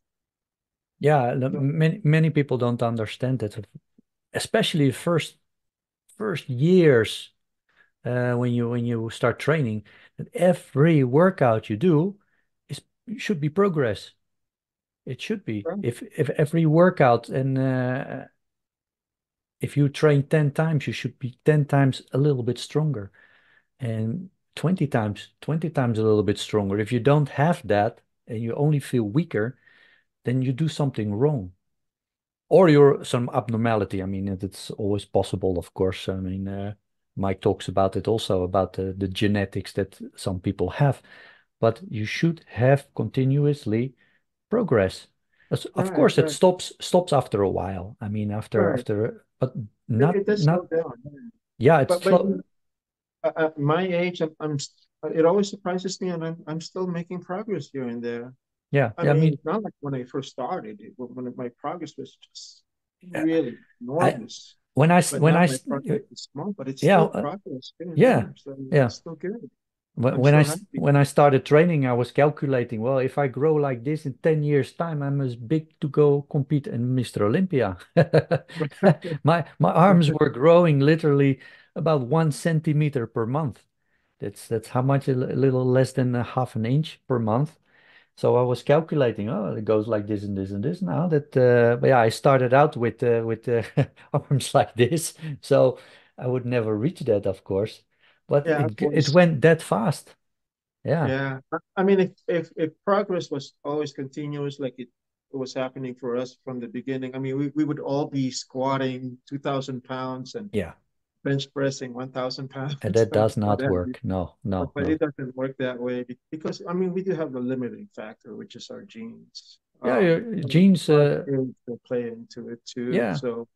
Yeah, So, many people don't understand that, especially first years when you start training, that every workout you do is should be progress. It should be. right, If every workout and if you train 10 times, you should be 10 times a little bit stronger, and 20 times a little bit stronger. If you don't have that and you only feel weaker, then you do something wrong. Or you're some abnormality. I mean, it's always possible, of course. I mean, Mike talks about it also about the genetics that some people have, but you should have continuously progress. Of right, course, it right, stops after a while. I mean, right. but It does slow not down. yeah, it's But slow. at my age, it always surprises me, and I'm still making progress here and there. Yeah, I yeah. I mean, mean, it's not like when I first started, when my progress was just uh, really I enormous. when But now I my progress is small, but it's yeah, still progress here and yeah, there. So yeah. it's still good. When I'm still happy. when I started training, I was calculating, well, if I grow like this in 10 years' time, I'm as big to go compete in Mr. Olympia. My arms were growing literally about 1 centimeter per month. That's how much, a little less than a half an inch per month. So I was calculating, oh, it goes like this and this and this now that, but yeah, I started out with arms like this, so I would never reach that, of course, but Yeah, of it course. went that fast. Yeah, Yeah. I mean, if progress was always continuous, like it was happening for us from the beginning, I mean, we would all be squatting 2,000 pounds and yeah, bench pressing 1,000 and pounds that or does not whatever. work. No, no, But no. it doesn't work that way because, I mean, we do have the limiting factor, which is our genes. Yeah, your And genes, plus age will play into it too. yeah. So,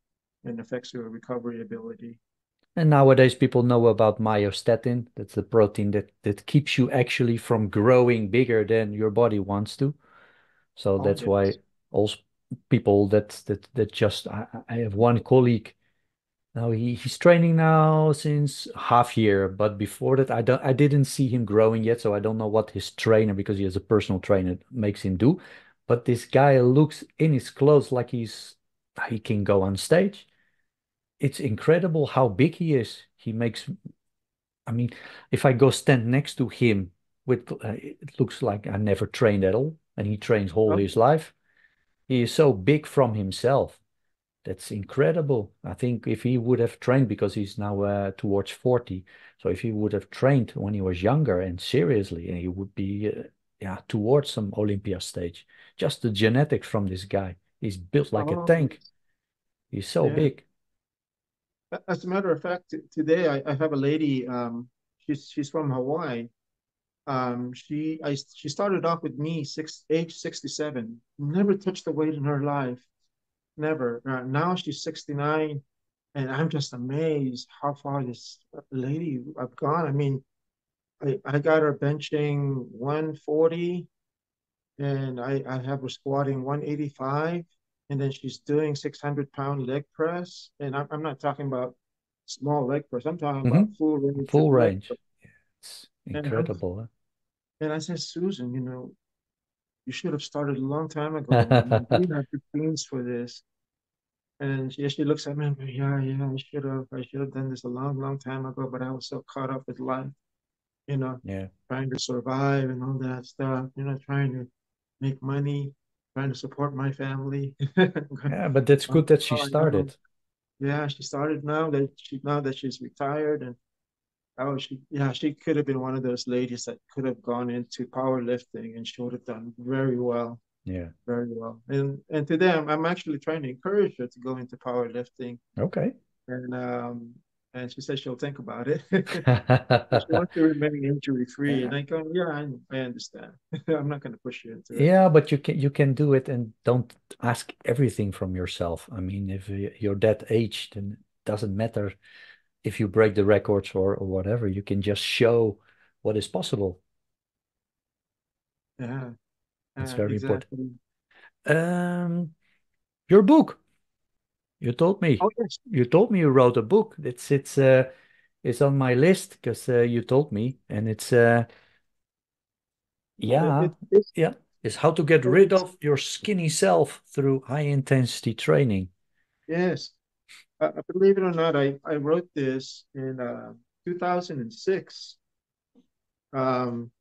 and affects your recovery ability. And nowadays people know about myostatin. That's the protein that keeps you actually from growing bigger than your body wants to. So Oh, that's why yes. also people that just I have one colleague. Now he's training now since half year, but before that I didn't see him growing yet, so I don't know what his trainer, because he has a personal trainer, makes him do. But this guy looks in his clothes like he can go on stage. It's incredible how big he is. He makes, I mean, if I go stand next to him with it looks like I never trained at all, and he trains all Oh, his life. He is so big from himself. That's incredible. I think if he would have trained, because he's now towards 40, so if he would have trained when he was younger and seriously, he would be, yeah, towards some Olympia stage. Just the genetics from this guy. He's built like a oh, tank. He's so yeah. big. As a matter of fact, today I have a lady. She's from Hawaii. She started off with me age 67. Never touched a weight in her life. Never. Now she's 69, and I'm just amazed how far this lady I've gone. I mean, I got her benching 140, and I have her squatting 185, and then she's doing 600-pound leg press. And I'm not talking about small leg press. I'm talking Hmm. about full range of Full leg press. range. It's And I'm incredible, and I said, Susan, you should have started a long time ago. I mean, huh? you have the genes for this. And she looks at me and goes, yeah, yeah, I should have done this a long, long time ago, but I was so caught up with life, you know, Yeah. trying to survive and all that stuff, trying to make money, trying to support my family. Yeah, but that's good that she Oh, I know. started. Yeah, she started now that she's retired, and she could have been one of those ladies that could have gone into powerlifting, and she would have done very well, Yeah. very well. And today I'm actually trying to encourage her to go into powerlifting, Okay. and and she says she'll think about it. She wants to remain injury free, Yeah. and I go, yeah, I understand. I'm not going to push you into it. Yeah, but you can do it, and don't ask everything from yourself. I mean, if you're that age, then it doesn't matter if you break the records or whatever. You can just show what is possible. Yeah, That's very important. exactly. Um, your book. You told me. Oh yes, You told me you wrote a book. It's on my list because you told me, and it's it, yeah, it, it's yeah. It's how to get rid it's of your skinny self through high intensity training. yes. Believe it or not, I wrote this in 2006. Um,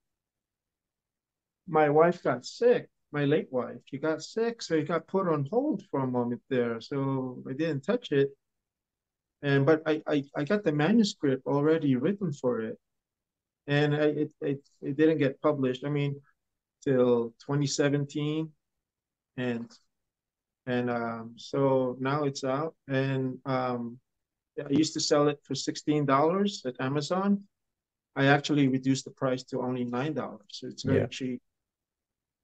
my wife got sick. My late wife, she got sick, so it got put on hold for a moment there. So I didn't touch it, and but I got the manuscript already written for it, and it didn't get published. I mean, till 2017, and so now it's out, and I used to sell it for $16 at Amazon. I actually reduced the price to only $9, so it's very Yeah. cheap.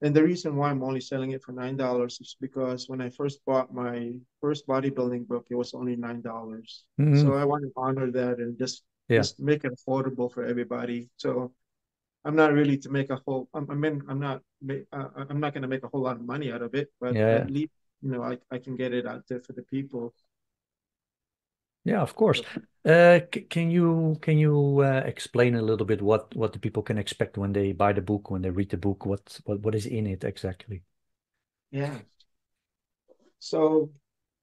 And the reason why I'm only selling it for $9 is because when I first bought my first bodybuilding book, it was only $9. Hmm. So I want to honor that and just Yeah. just make it affordable for everybody. So I'm not really to make a whole. I mean, I'm not going to make a whole lot of money out of it, but at Yeah. least I can get it out there for the people. Yeah, of course. So, Can you explain a little bit what the people can expect when they buy the book, when they read the book? What is in it exactly? yeah. So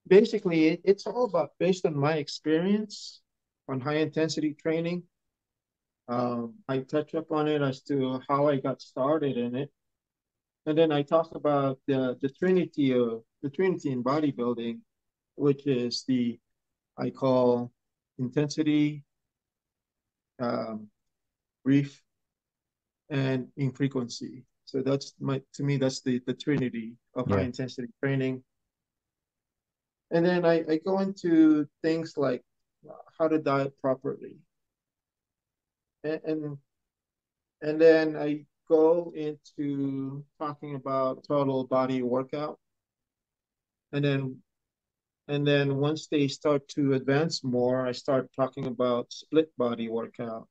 basically, it's all about based on my experience on high intensity training. I touch up on it as to how I got started in it, and then I talk about the trinity in bodybuilding, which is the I call intensity, um, brief, and infrequency. So that's my to me that's the trinity of high Yeah. intensity training. And then I go into things like how to diet properly, and and then I go into talking about total body workout, and then once they start to advance more, I start talking about split body workout.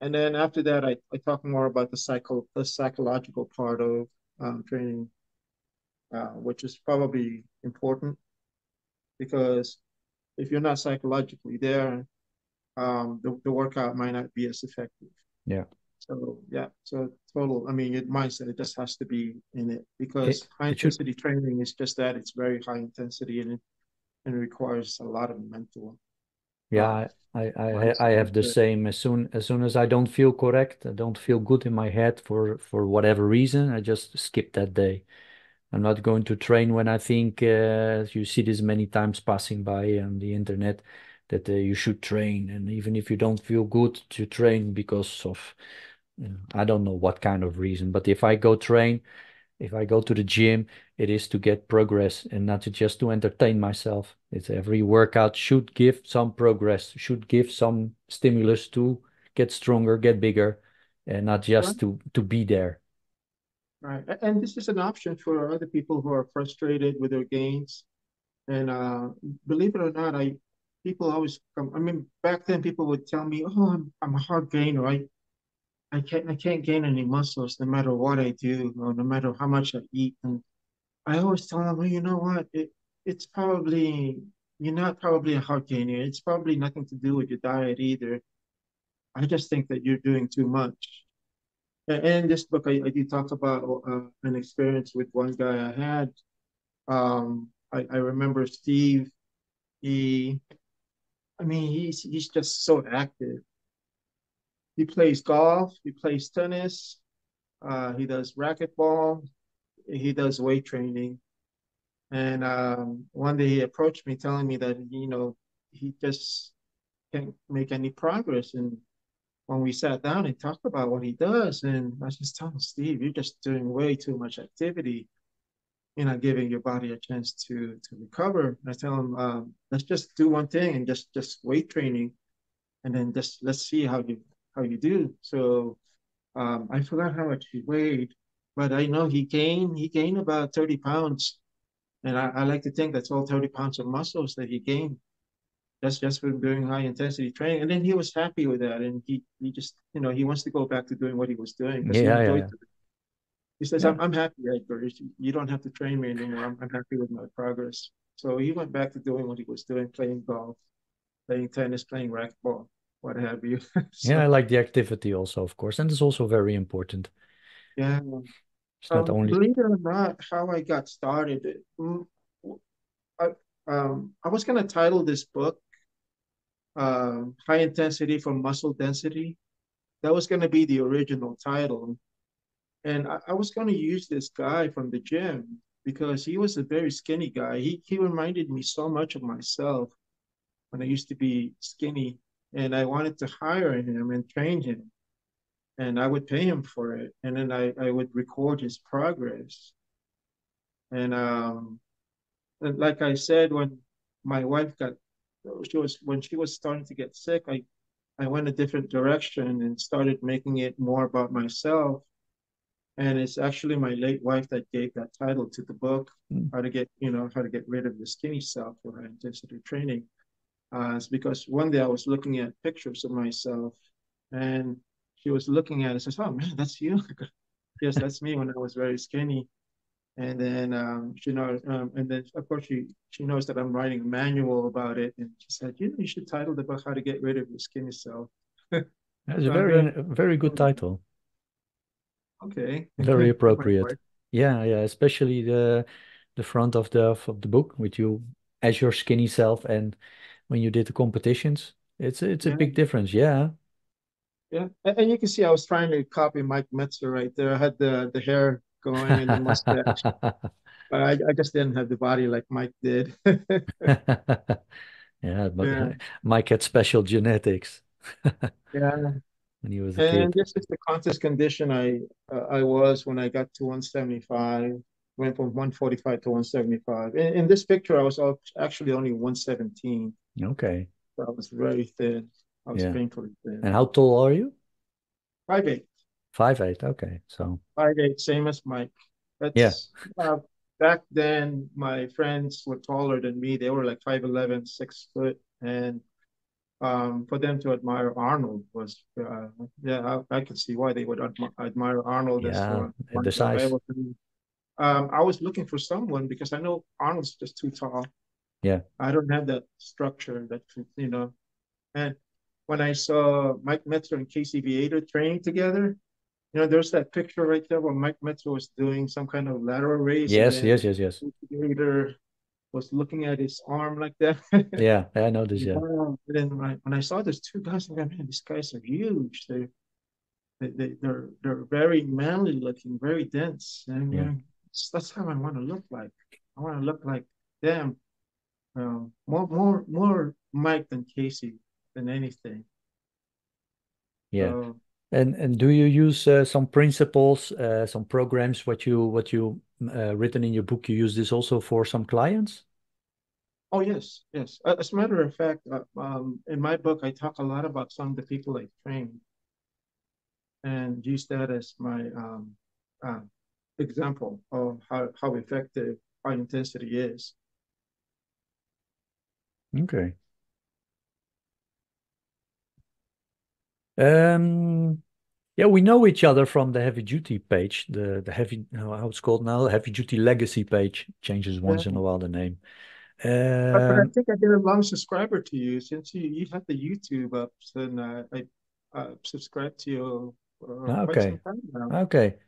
And then after that, I talk more about the psychological part of training, which is probably important because if you're not psychologically there, the workout might not be as effective. Yeah. So yeah, so total. I mean, your mindset it just has to be in it because high It should. intensity training is just that. It's very high intensity and it requires a lot of mental Yeah, I mindset. have the same. As soon as I don't feel correct, I don't feel good in my head for whatever reason, I just skip that day. I'm not going to train when I think you see this many times passing by on the internet that you should train, and even if you don't feel good to train because of I don't know what kind of reason, but if I go to the gym, it is to get progress and not just to entertain myself. It's every workout should give some progress, should give some stimulus to get stronger, get bigger, and not Right, just to be there. right. And this is an option for other people who are frustrated with their gains. And believe it or not, I people always come. I mean, back then people would tell me, "Oh, I'm a hard gainer. I can't gain any muscles no matter what I do or no matter how much I eat." And I always tell them, well, you know what? It's probably you're not probably a hard gainer. It's probably nothing to do with your diet either. I just think that you're doing too much. And in this book, I do talk about an experience with one guy I had. I remember Steve. He, I mean, he's just so active. He plays golf. He plays tennis. He does racquetball. He does weight training. And one day he approached me telling me that, he just can't make any progress. And when we sat down and talked about what he does, and I was just telling Steve, you're just doing way too much activity. You're not giving your body a chance to recover. I tell him, let's just do one thing and just weight training, and then just let's see how you do. So I forgot how much he weighed, but I know he gained about 30 pounds. And I like to think that's all 30 pounds of muscles that he gained just from doing high intensity training. And then he was happy with that. And he just, he wants to go back to doing what he was doing because he Yeah, yeah, enjoyed yeah. it. He says, Yeah. I'm happy, Edgar. You don't have to train me anymore. I'm happy with my progress. So he went back to doing what he was doing, playing golf, playing tennis, playing racquetball, what have you. Yeah, I So, like the activity also, of course, and it's also very important. yeah. It's not only. Believe it or not, how I got started. I, I was going to title this book High Intensity for Muscle Density. That was going to be the original title. And I was going to use this guy from the gym because he was a very skinny guy. He reminded me so much of myself when I used to be skinny. And I wanted to hire him and train him. And I would pay him for it. And then I would record his progress. And like I said, when my wife when she was starting to get sick, I went a different direction and started making it more about myself. And it's actually my late wife that gave that title to the book, Mm. how to get rid of the skinny self for high intensity training. It's because one day I was looking at pictures of myself and she was looking at it and says, "Oh man, that's you." Yes, that's me when I was very skinny. And then and then of course she knows that I'm writing a manual about it, and she said, you should title the book "How to Get Rid of Your Skinny Self." That's a So I'm glad. very good title. Okay, Very for my appropriate. wife. Yeah, yeah, especially the front of the book with you as your skinny self and when you did the competitions. It's a Yeah, big difference. Yeah. yeah, and you can see I was trying to copy Mike Metzer right there. I had the hair going and the mustache, but I just didn't have the body like Mike did. Yeah, but Yeah, Mike had special genetics yeah. when he was a And kid. this is the contest condition I was when I got to 175. Went from 145 to 175. In this picture, I was actually only 117. Okay. So I was very thin. I was Yeah. painfully And thin. how tall are you? 5'8". 5'8". Okay. So 5'8", same as Mike. yeah. That's back then. My friends were taller than me. They were like 5'11", 6 foot, and for them to admire Arnold was, yeah, I could see why they would admire Arnold as Yeah. And one the guy. size. I was looking for someone because I know Arnold's just too tall. Yeah. I don't have that structure that, and when I saw Mike Metzer and Casey Viator training together, there's that picture right there where Mike Metzer was doing some kind of lateral raise, and Yes, then yes, yes, yes. Casey Viator was looking at his arm like that. Yeah, I know this, yeah. Wow. And then when I saw those two guys, I'm like, man, these guys are huge. They're very manly looking, very dense, and Yeah. that's how I want to look like. I want to look like them. More Mike than Casey than anything. Yeah. So, And do you use some principles, some programs, what you written in your book? You use this also for some clients? oh yes, yes. As a matter of fact, in my book, I talk a lot about some of the people I train and use that as my uh, example of how effective high intensity is. Okay. Um, yeah, we know each other from the heavy duty page, the heavy, how it's called now, heavy duty legacy page. Changes Yeah. once in a while the name. But I Um, think I've been a long subscriber to you since you had the YouTube ups, and I subscribed to you for quite some okay. time now. Okay.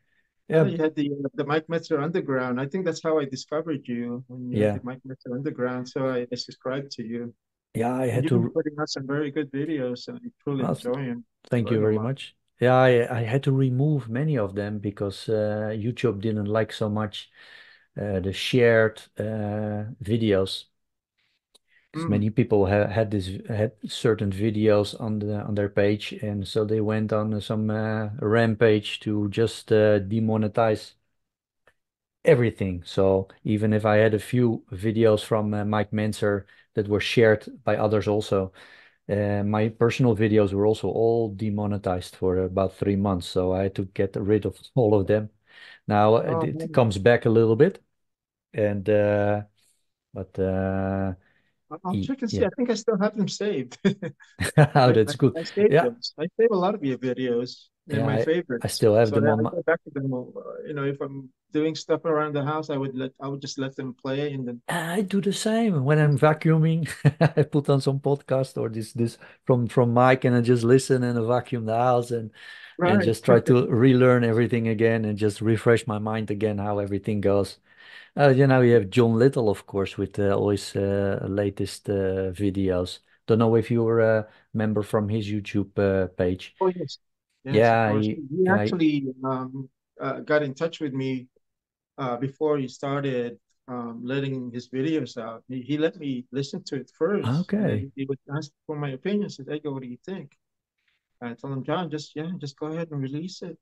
Yeah, Yeah. you had the Mike Metzer Underground. I think that's how I discovered you when you had Yeah. the Mike Metzer Underground. So I subscribed to you, Yeah, I and had you've been to. putting out some very good videos, and I truly uh, enjoy them. Thank you Learn a very lot. much. Yeah, I had to remove many of them because YouTube didn't like so much the shared videos. Because Mm. many people had certain videos on their page, and so they went on some rampage to just demonetize everything. So even if I had a few videos from Mike Menzer that were shared by others also, my personal videos were also all demonetized for about 3 months. So I had to get rid of all of them. Now Oh it man, comes back a little bit, and but I'll check and see. yeah, I think I still have them saved. oh, I, that's I, good. I saved Yeah, those. I save a lot of your videos in yeah, my I favorites. still have So them on I my. go back to them. If I'm doing stuff around the house, I would just let them play, and then I do the same when I'm vacuuming. I put on some podcast or this from Mike, and I just listen and vacuum the house and right. just try to relearn everything again and just refresh my mind again how everything goes. You have John Little, of course, with all his latest videos. Don't know if you're a member from his YouTube page. Oh yes, yes, of Yeah, course. He yeah, actually got in touch with me before he started letting his videos out. He let me listen to it first, and okay. then he would ask for my opinion. Said, "Edgar, what do you think?" I told him, "John, just go ahead and release it.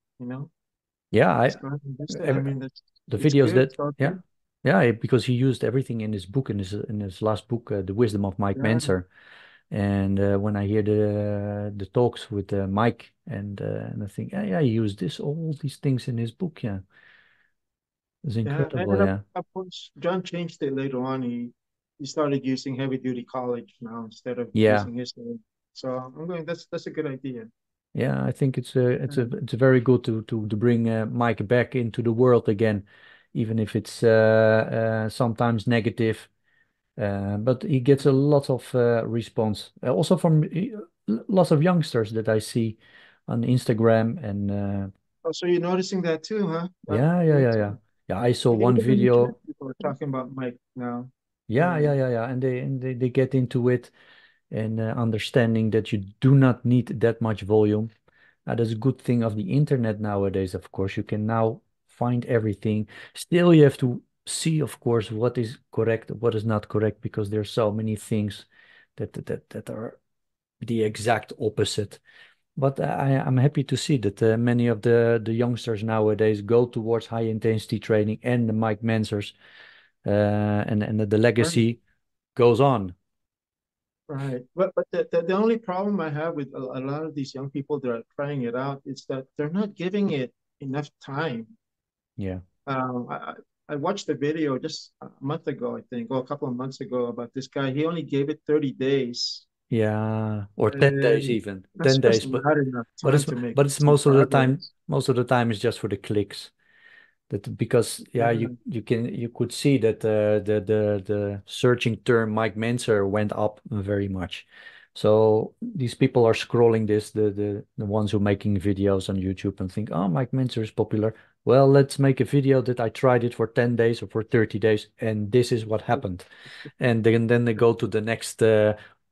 Yeah, Just go ahead and release it. I ev- mean, the it's videos good. that It's all yeah, good." yeah, because he used everything in his book in his last book, The Wisdom of Mike Yeah, Manser. And when I hear the talks with Mike and I think yeah, he used this all these things in his book. Yeah, it's yeah, incredible. and Yeah, of course, John changed it later on. He started using heavy duty college now instead of yeah. using his name. So I'm going. That's a good idea. Yeah, I think it's a Um, it's very good to bring Mike back into the world again, even if it's sometimes negative. But he gets a lot of response, also from lots of youngsters that I see on Instagram and Oh, so you're noticing that too, huh? yeah, yeah, Good. yeah, yeah. Yeah, I saw And one even in the gym, video. people are talking about Mike now. Yeah, yeah, And yeah, yeah, and they get into it and understanding that you do not need that much volume. That's a good thing of the internet nowadays, of course. You can now find everything. Still, you have to see, of course, what is correct, what is not correct, because there's so many things that are the exact opposite. But I'm happy to see that many of the youngsters nowadays go towards high intensity training and the Mike Mansers, and the right, legacy goes on. right. But the only problem I have with a lot of these young people that are trying it out is that they're not giving it enough time. Yeah. Um, I, I I watched a video just a month ago, I think, or a couple of months ago about this guy. He only gave it 30 days. Yeah, or 10 days And even. that's 10 days, just but not enough but time it's to make but it's some progress. most of the time it's just for the clicks. That because yeah, Yeah, you could see that the searching term Mike Menzer went up very much. So these people are scrolling this, the ones who are making videos on YouTube and think, oh, Mike Menzer is popular. Well, let's make a video that I tried it for 10 days or for 30 days, and this is what happened. And then they go to the next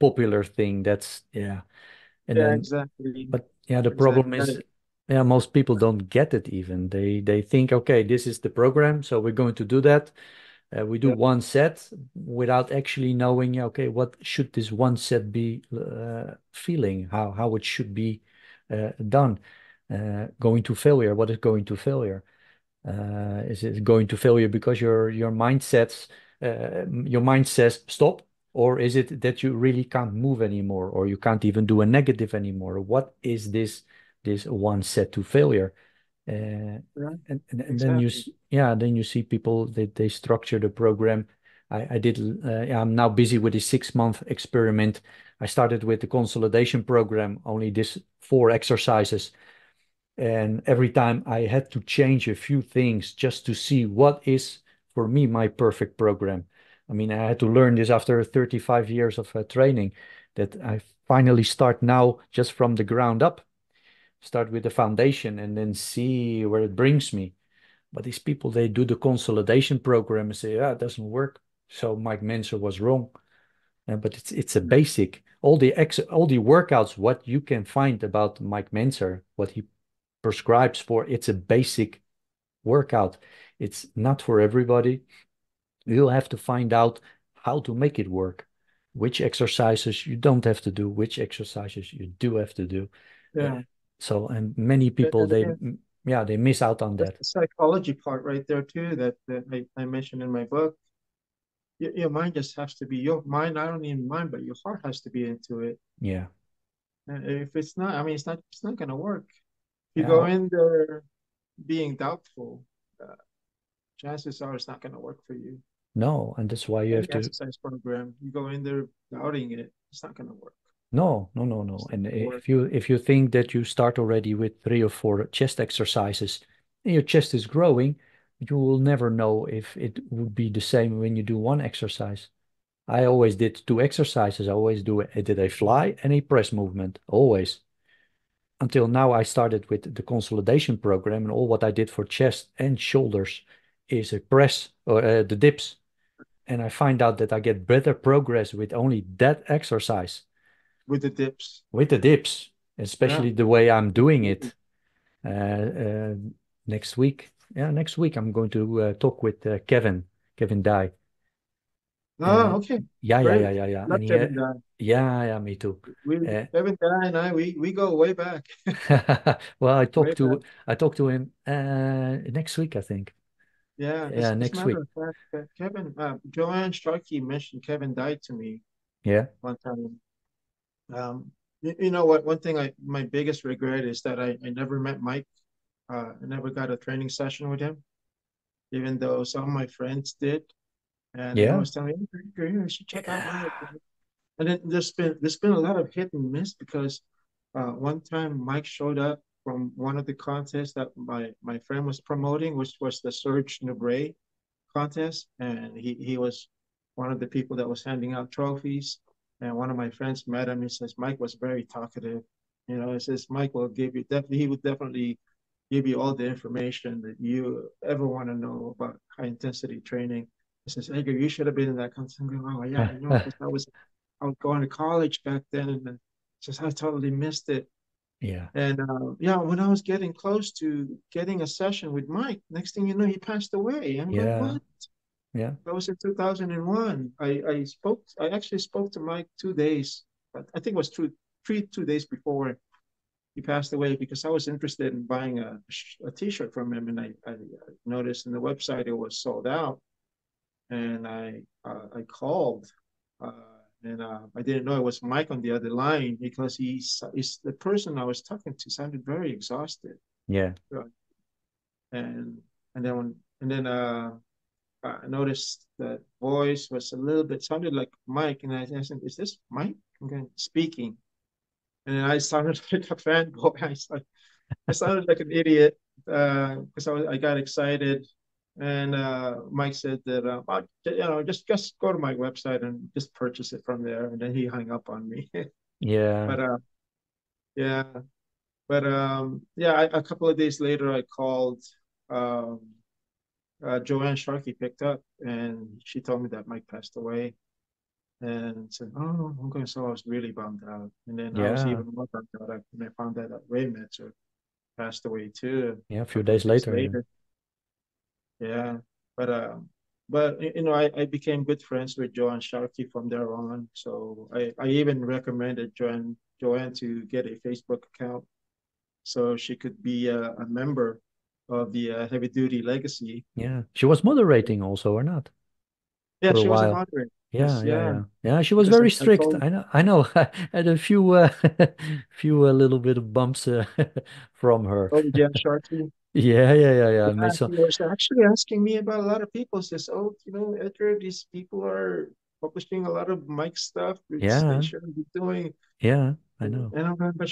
popular thing. That's yeah. And yeah, then exactly, but yeah, the problem is, exactly. yeah, most people don't get it even. They think, okay, this is the program, so we're going to do that. We do Yeah, one set without actually knowing, yeah, okay, what should this one set be feeling, how it should be done. Going to failure. What is going to failure? Is it going to failure because your mind says stop, or is it that you really can't move anymore, or you can't even do a negative anymore? What is this one set to failure? yeah, And then exactly. yeah, then you see people they structure the program. I did yeah, I'm now busy with a 6 month experiment. I started with the consolidation program, only this 4 exercises. And every time I had to change a few things just to see what is for me my perfect program. I mean, I had to learn this after 35 years of training, that I finally start now just from the ground up, start with the foundation and then see where it brings me. But these people, they do the consolidation program and say, yeah, it doesn't work. So Mike Menzer was wrong. But it's a basic. All the workouts, what you can find about Mike Menzer, what he prescribes for, it's a basic workout. It's not for everybody. You'll have to find out how to make it work. Which exercises you don't have to do, which exercises you do have to do. Uh, Yeah, and many people, and again, yeah, they miss out on that's that. the psychology part right there too that I mentioned in my book. Your mind just has to be your mind. I don't even mind, but your heart has to be into it. Yeah. And if it's not, I mean, it's not going to work. If you go Yeah. in there being doubtful, uh, chances are it's not going to work for you. No, and that's why you Any have to. exercise program, you go in there doubting it, it's not going to work. No, no, no, no. It's not And going to work. if you think that you start already with 3 or 4 chest exercises and your chest is growing, you will never know if it would be the same when you do one exercise. I always did 2 exercises. I always did a fly and a press movement, always. Until now, I started with the consolidation program, and all what I did for chest and shoulders is a press or the dips. And I find out that I get better progress with only that exercise, With the dips. with the dips, Yeah, especially the way I'm doing absolutely. it. Uh, uh, Next week, yeah, next week I'm going to talk with Kevin Dye. Oh, okay. Yeah, yeah, yeah, Great. yeah, yeah. Love And he, Kevin Dunn. yeah, yeah, me too. Uh, Kevin Dunn and I, we go way back. well, Way back. I talked to him next week, I think. Yeah, Yeah, as a next matter week. of fact, Kevin, Joanne Starkey mentioned Kevin died to me Yeah, one time. You know what? One thing my biggest regret is that I never met Mike. I never got a training session with him, even though some of my friends did, and they yeah, always tell me, "Hey, you should check out yeah, Mike." And then there's been a lot of hit and miss because one time Mike showed up from one of the contests that my friend was promoting, which was the Serge Nubret contest, and he was one of the people that was handing out trophies. And one of my friends met him. He says Mike was very talkative. He says Mike will give you definitely he would definitely give you all the information that you ever want to know about high intensity training. He says, Edgar, you should have been in that contest. I'm going, oh yeah, I know, because I was going to college back then, and says I totally missed it. yeah, And yeah, when I was getting close to getting a session with Mike, next thing you know, he passed away. I'm going, yeah, what? yeah, That was in 2001. I actually spoke to Mike 2 days, I think it was 2 days before he passed away, because I was interested in buying a t-shirt from him, and I noticed in the website it was sold out, and I called, and I didn't know it was Mike on the other line, because he's the person I was talking to sounded very exhausted, yeah, and and then I noticed that voice was a little bit sounded like Mike, and I said, "Is this Mike?" Okay, speaking, and then I sounded like a fanboy. I sounded like an idiot, because I got excited, and Mike said that just go to my website and just purchase it from there, and then he hung up on me. Yeah. But yeah, but yeah, a couple of days later, I called. Um, Joanne Sharkey picked up, and she told me that Mike passed away, and said, "Oh, okay." So I was really bummed out, and then I was Yeah. even more bummed out when I found out that Ray Metzer passed away too Yeah. A a few couple days of days later. Yeah. later. Yeah, but I became good friends with Joanne Sharkey from there on. So I even recommended Joanne to get a Facebook account so she could be a member of the Heavy Duty Legacy. Yeah. She was moderating also, or not? Yeah, For a she was a while. moderator. Yeah, Yes, yeah, yeah. yeah. Yeah, she was Because very I strict. told I know. I had a few few little bit of bumps from her. oh Jan Sharkey. Yeah, yeah, yeah, yeah. I Yeah, mean, so she was actually asking me about a lot of people. Says, "Oh, Edgar, these people are publishing a lot of Mike stuff, which they yeah, shouldn't be doing." yeah, I know. And I remember,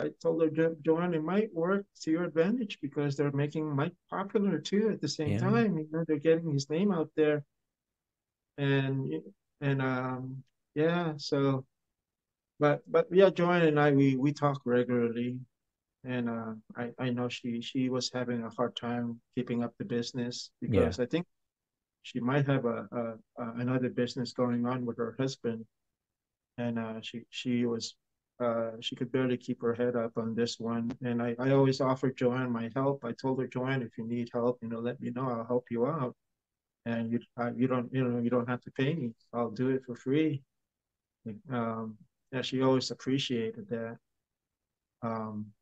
I told her, Joanne, it might work to your advantage because they're making Mike popular too at the same Yeah, time. They're getting his name out there, and and yeah. So, but yeah, Joanne and we talk regularly, and I know she was having a hard time keeping up the business yeah. because I think she might have another business going on with her husband, and she could barely keep her head up on this one. And I always offered Joanne my help. I told her, Joanne, if you need help, let me know. I'll help you out, and you don't have to pay me. I'll do it for free. Um, yeah, she always appreciated that. Um,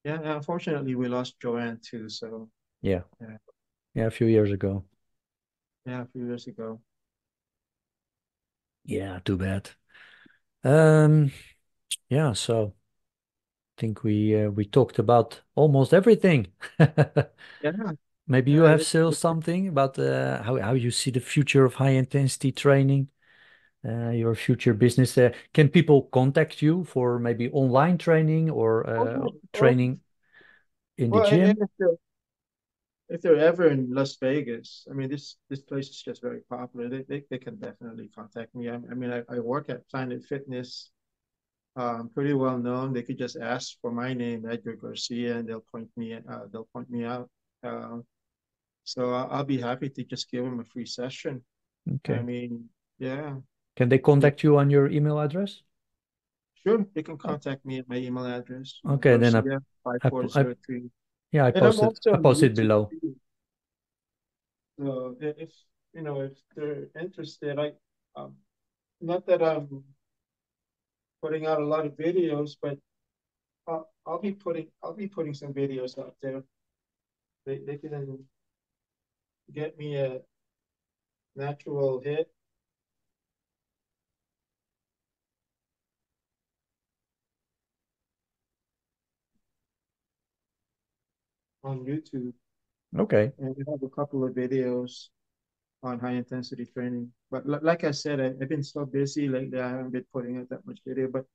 yeah, and unfortunately, we lost Joanne too. So Yeah. yeah, Yeah, a few years ago. yeah, a few years ago. Yeah, too bad. Um, yeah, so I think we talked about almost everything. Yeah, Maybe you yeah, have still something about how you see the future of high intensity training, your future business. Can people contact you for maybe online training or oh, yeah. Oh, training in the well, and gym? if they're ever in Las Vegas, I mean, this place is just very popular. They can definitely contact me. I mean, I work at Planet Fitness, pretty well known. They could just ask for my name, Edgar Garcia, and they'll point me out. Uh, so I'll be happy to just give them a free session. I Okay. mean, yeah, Can they if contact you on your email address? sure, they can Oh, contact me at my email address, okay, then Garcia five I, four I zero three. yeah, And I'm also I on posted YouTube below. too. So if they're interested, um, not that I'm putting out a lot of videos, but I'll be putting some videos out there. They can get me a natural hit on YouTube, Okay. and we have a couple of videos on high intensity training. But like I said, I've been so busy lately, I haven't been putting out that much video. But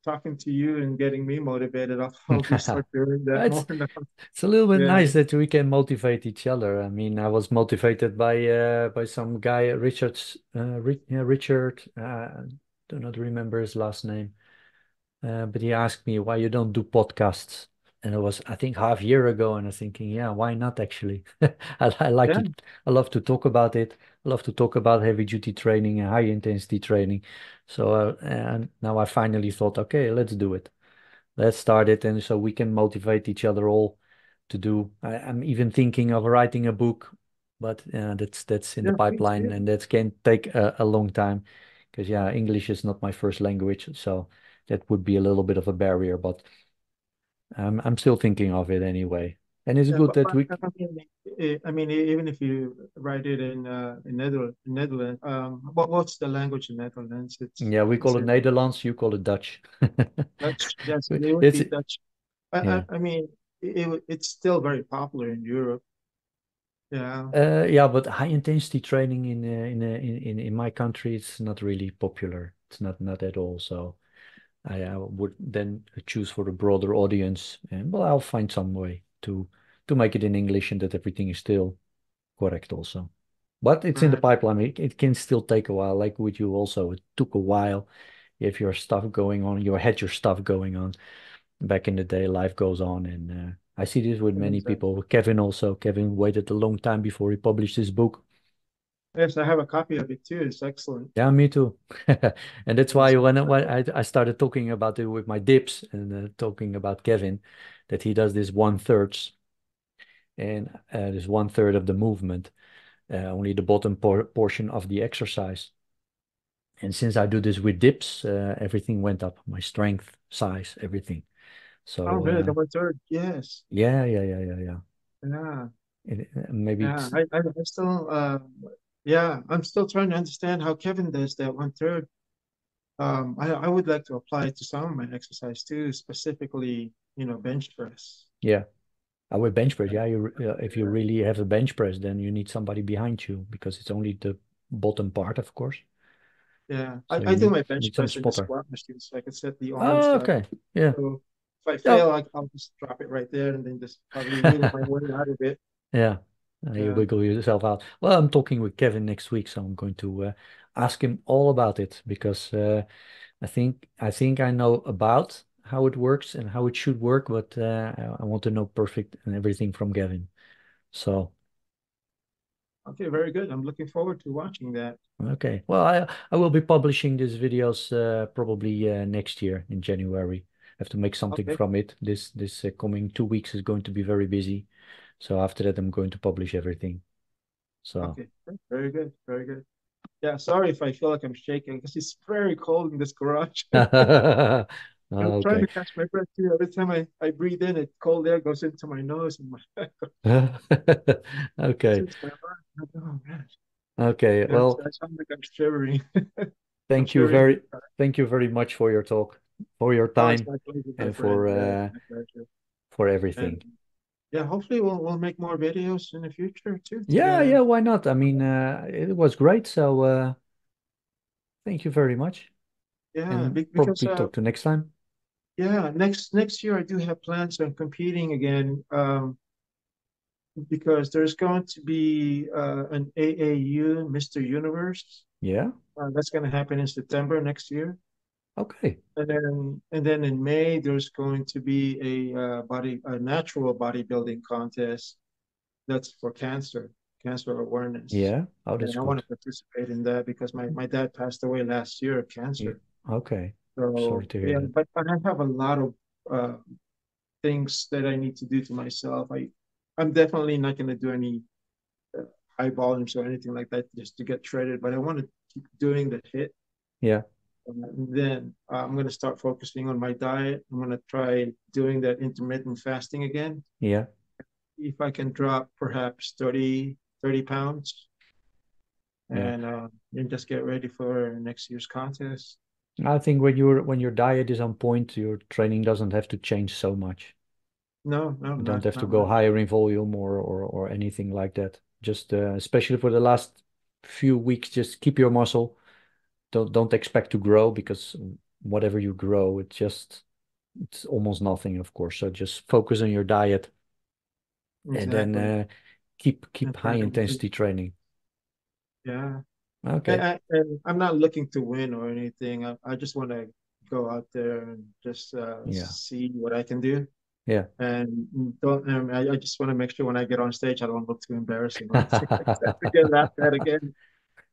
talking to you and getting me motivated, I'll probably start doing that It's more now. it's a little bit Yeah, nice that we can motivate each other. I mean, I was motivated by some guy, Richard. Do not remember his last name. But he asked me why you don't do podcasts. And it was, I think, half year ago. And I was thinking, yeah, why not actually? I like yeah, to, I love to talk about it. I love to talk about heavy duty training and high intensity training. So, and now I finally thought, okay, let's do it. Let's start it. And so we can motivate each other all to do. I'm even thinking of writing a book, but that's in the yeah. Please pipeline do. and that can take a long time because yeah, English is not my first language. So that would be a little bit of a barrier, but I'm still thinking of it anyway. And it's Yeah, good that but we, even if you write it in Netherlands, what's the language in Netherlands? yeah, we Is call it it Netherlands, you call it Dutch. Dutch? Yes, it would It's be Dutch. yeah. I mean, it's still very popular in Europe. Yeah, Yeah, but high intensity training in my country, it's not really popular. It's not at all. So I would then choose for the broader audience, and well, I'll find some way to make it in English and that everything is still correct also. But it's in the Right. pipeline. It can still take a while, like with you also. It took a while. If your stuff going on, you had your stuff going on back in the day, life goes on. And I see this with many Exactly. people. Kevin also. Kevin waited a long time before he published his book. Yes, I have a copy of it too. It's excellent. Yeah, me too. And that's why Yes. when I started talking about it with my dips and talking about Kevin, that he does this one thirds and this one third of the movement, only the bottom portion of the exercise. And since I do this with dips, everything went up, my strength, size, everything. Oh, So really? The one third? Yes. yeah. Yeah. Maybe Yeah. it's I still, yeah, I'm still trying to understand how Kevin does that one third. I would like to apply it to some of my exercise too, specifically, bench press. yeah. I would bench press. Uh, Yeah, if you Yeah. really have a bench press, then you need somebody behind you because it's only the bottom part, of course. Yeah. So I you do need my bench need some press in the spotter. squat machine so I can set the arms Oh, down. okay. Yeah. So if I Yeah. fail, I'll just drop it right there and then just probably wiggle my way out of it. Yeah. You Yeah. wiggle yourself out. Well, I'm talking with Kevin next week, so I'm going to ask him all about it because I think I know about how it works and how it should work, but I want to know perfect and everything from Kevin. So, Okay, very good. I'm looking forward to watching that. okay. Well, I will be publishing these videos probably next year in January. I have to make something Okay. from it. This coming 2 weeks is going to be very busy. So after that, I'm going to publish everything. So, Okay. Very good. Very good. Yeah, sorry if I feel like I'm shaking because it's very cold in this garage. I'm trying okay. to catch my breath too. Every time I breathe in, it cold air goes into my nose and my Okay. into my lungs. Oh man. Okay. Yeah, so Well, I sound like I'm shivering. I'm thank you shivering very big time. thank you very much for your talk, for your Oh, it's time my pleasure, my and friend. Yeah, it's my pleasure. for And everything. yeah, hopefully we'll make more videos in the future too Yeah, together. yeah, why not? I mean, it was great. So, thank you very much Yeah, and because probably talk to next time. yeah, next year I do have plans on competing again. Because there's going to be an AAU Mr. Universe. Yeah. That's going to happen in September next year. Okay. And then in May there's going to be a natural bodybuilding contest that's for cancer awareness. Yeah. Oh, that's And I want good. to participate in that because my dad passed away last year of Yeah. cancer. Okay. Sorry So to hear yeah, that. but I have a lot of uh, things that I need to do to myself. I'm definitely not going to do any uh, high volumes or anything like that just to get shredded, but I want to keep doing the hit. Yeah. And then I'm going to start focusing on my diet. I'm going to try doing that intermittent fasting again. Yeah. If I can drop perhaps 30 pounds Yeah. and just get ready for next year's contest. I think when your diet is on point, your training doesn't have to change so much. No, no, You don't have to not go much. higher in volume or anything like that. Just especially for the last few weeks, just keep your muscle. Don't expect to grow because whatever you grow, it's almost nothing, of course. So just focus on your diet and then Exactly. keep And high try to intensity training. yeah. Okay. And I'm not looking to win or anything. I just want to go out there and just Yeah. see what I can do. Yeah. And don't. I just want to make sure when I get on stage, I don't look too embarrassing or anything like that to get laughed at again,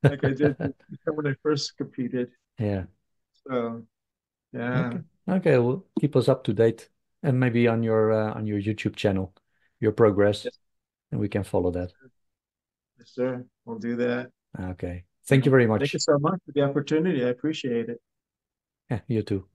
like I did when I first competed. Yeah. So yeah, Okay. Okay. Well, keep us up to date and maybe on your YouTube channel, your progress, yes, and we can follow that. yes, sir. We'll do that. Okay. Thank you Yeah. very Thank you much. so much for the opportunity. I appreciate it. Yeah, you too.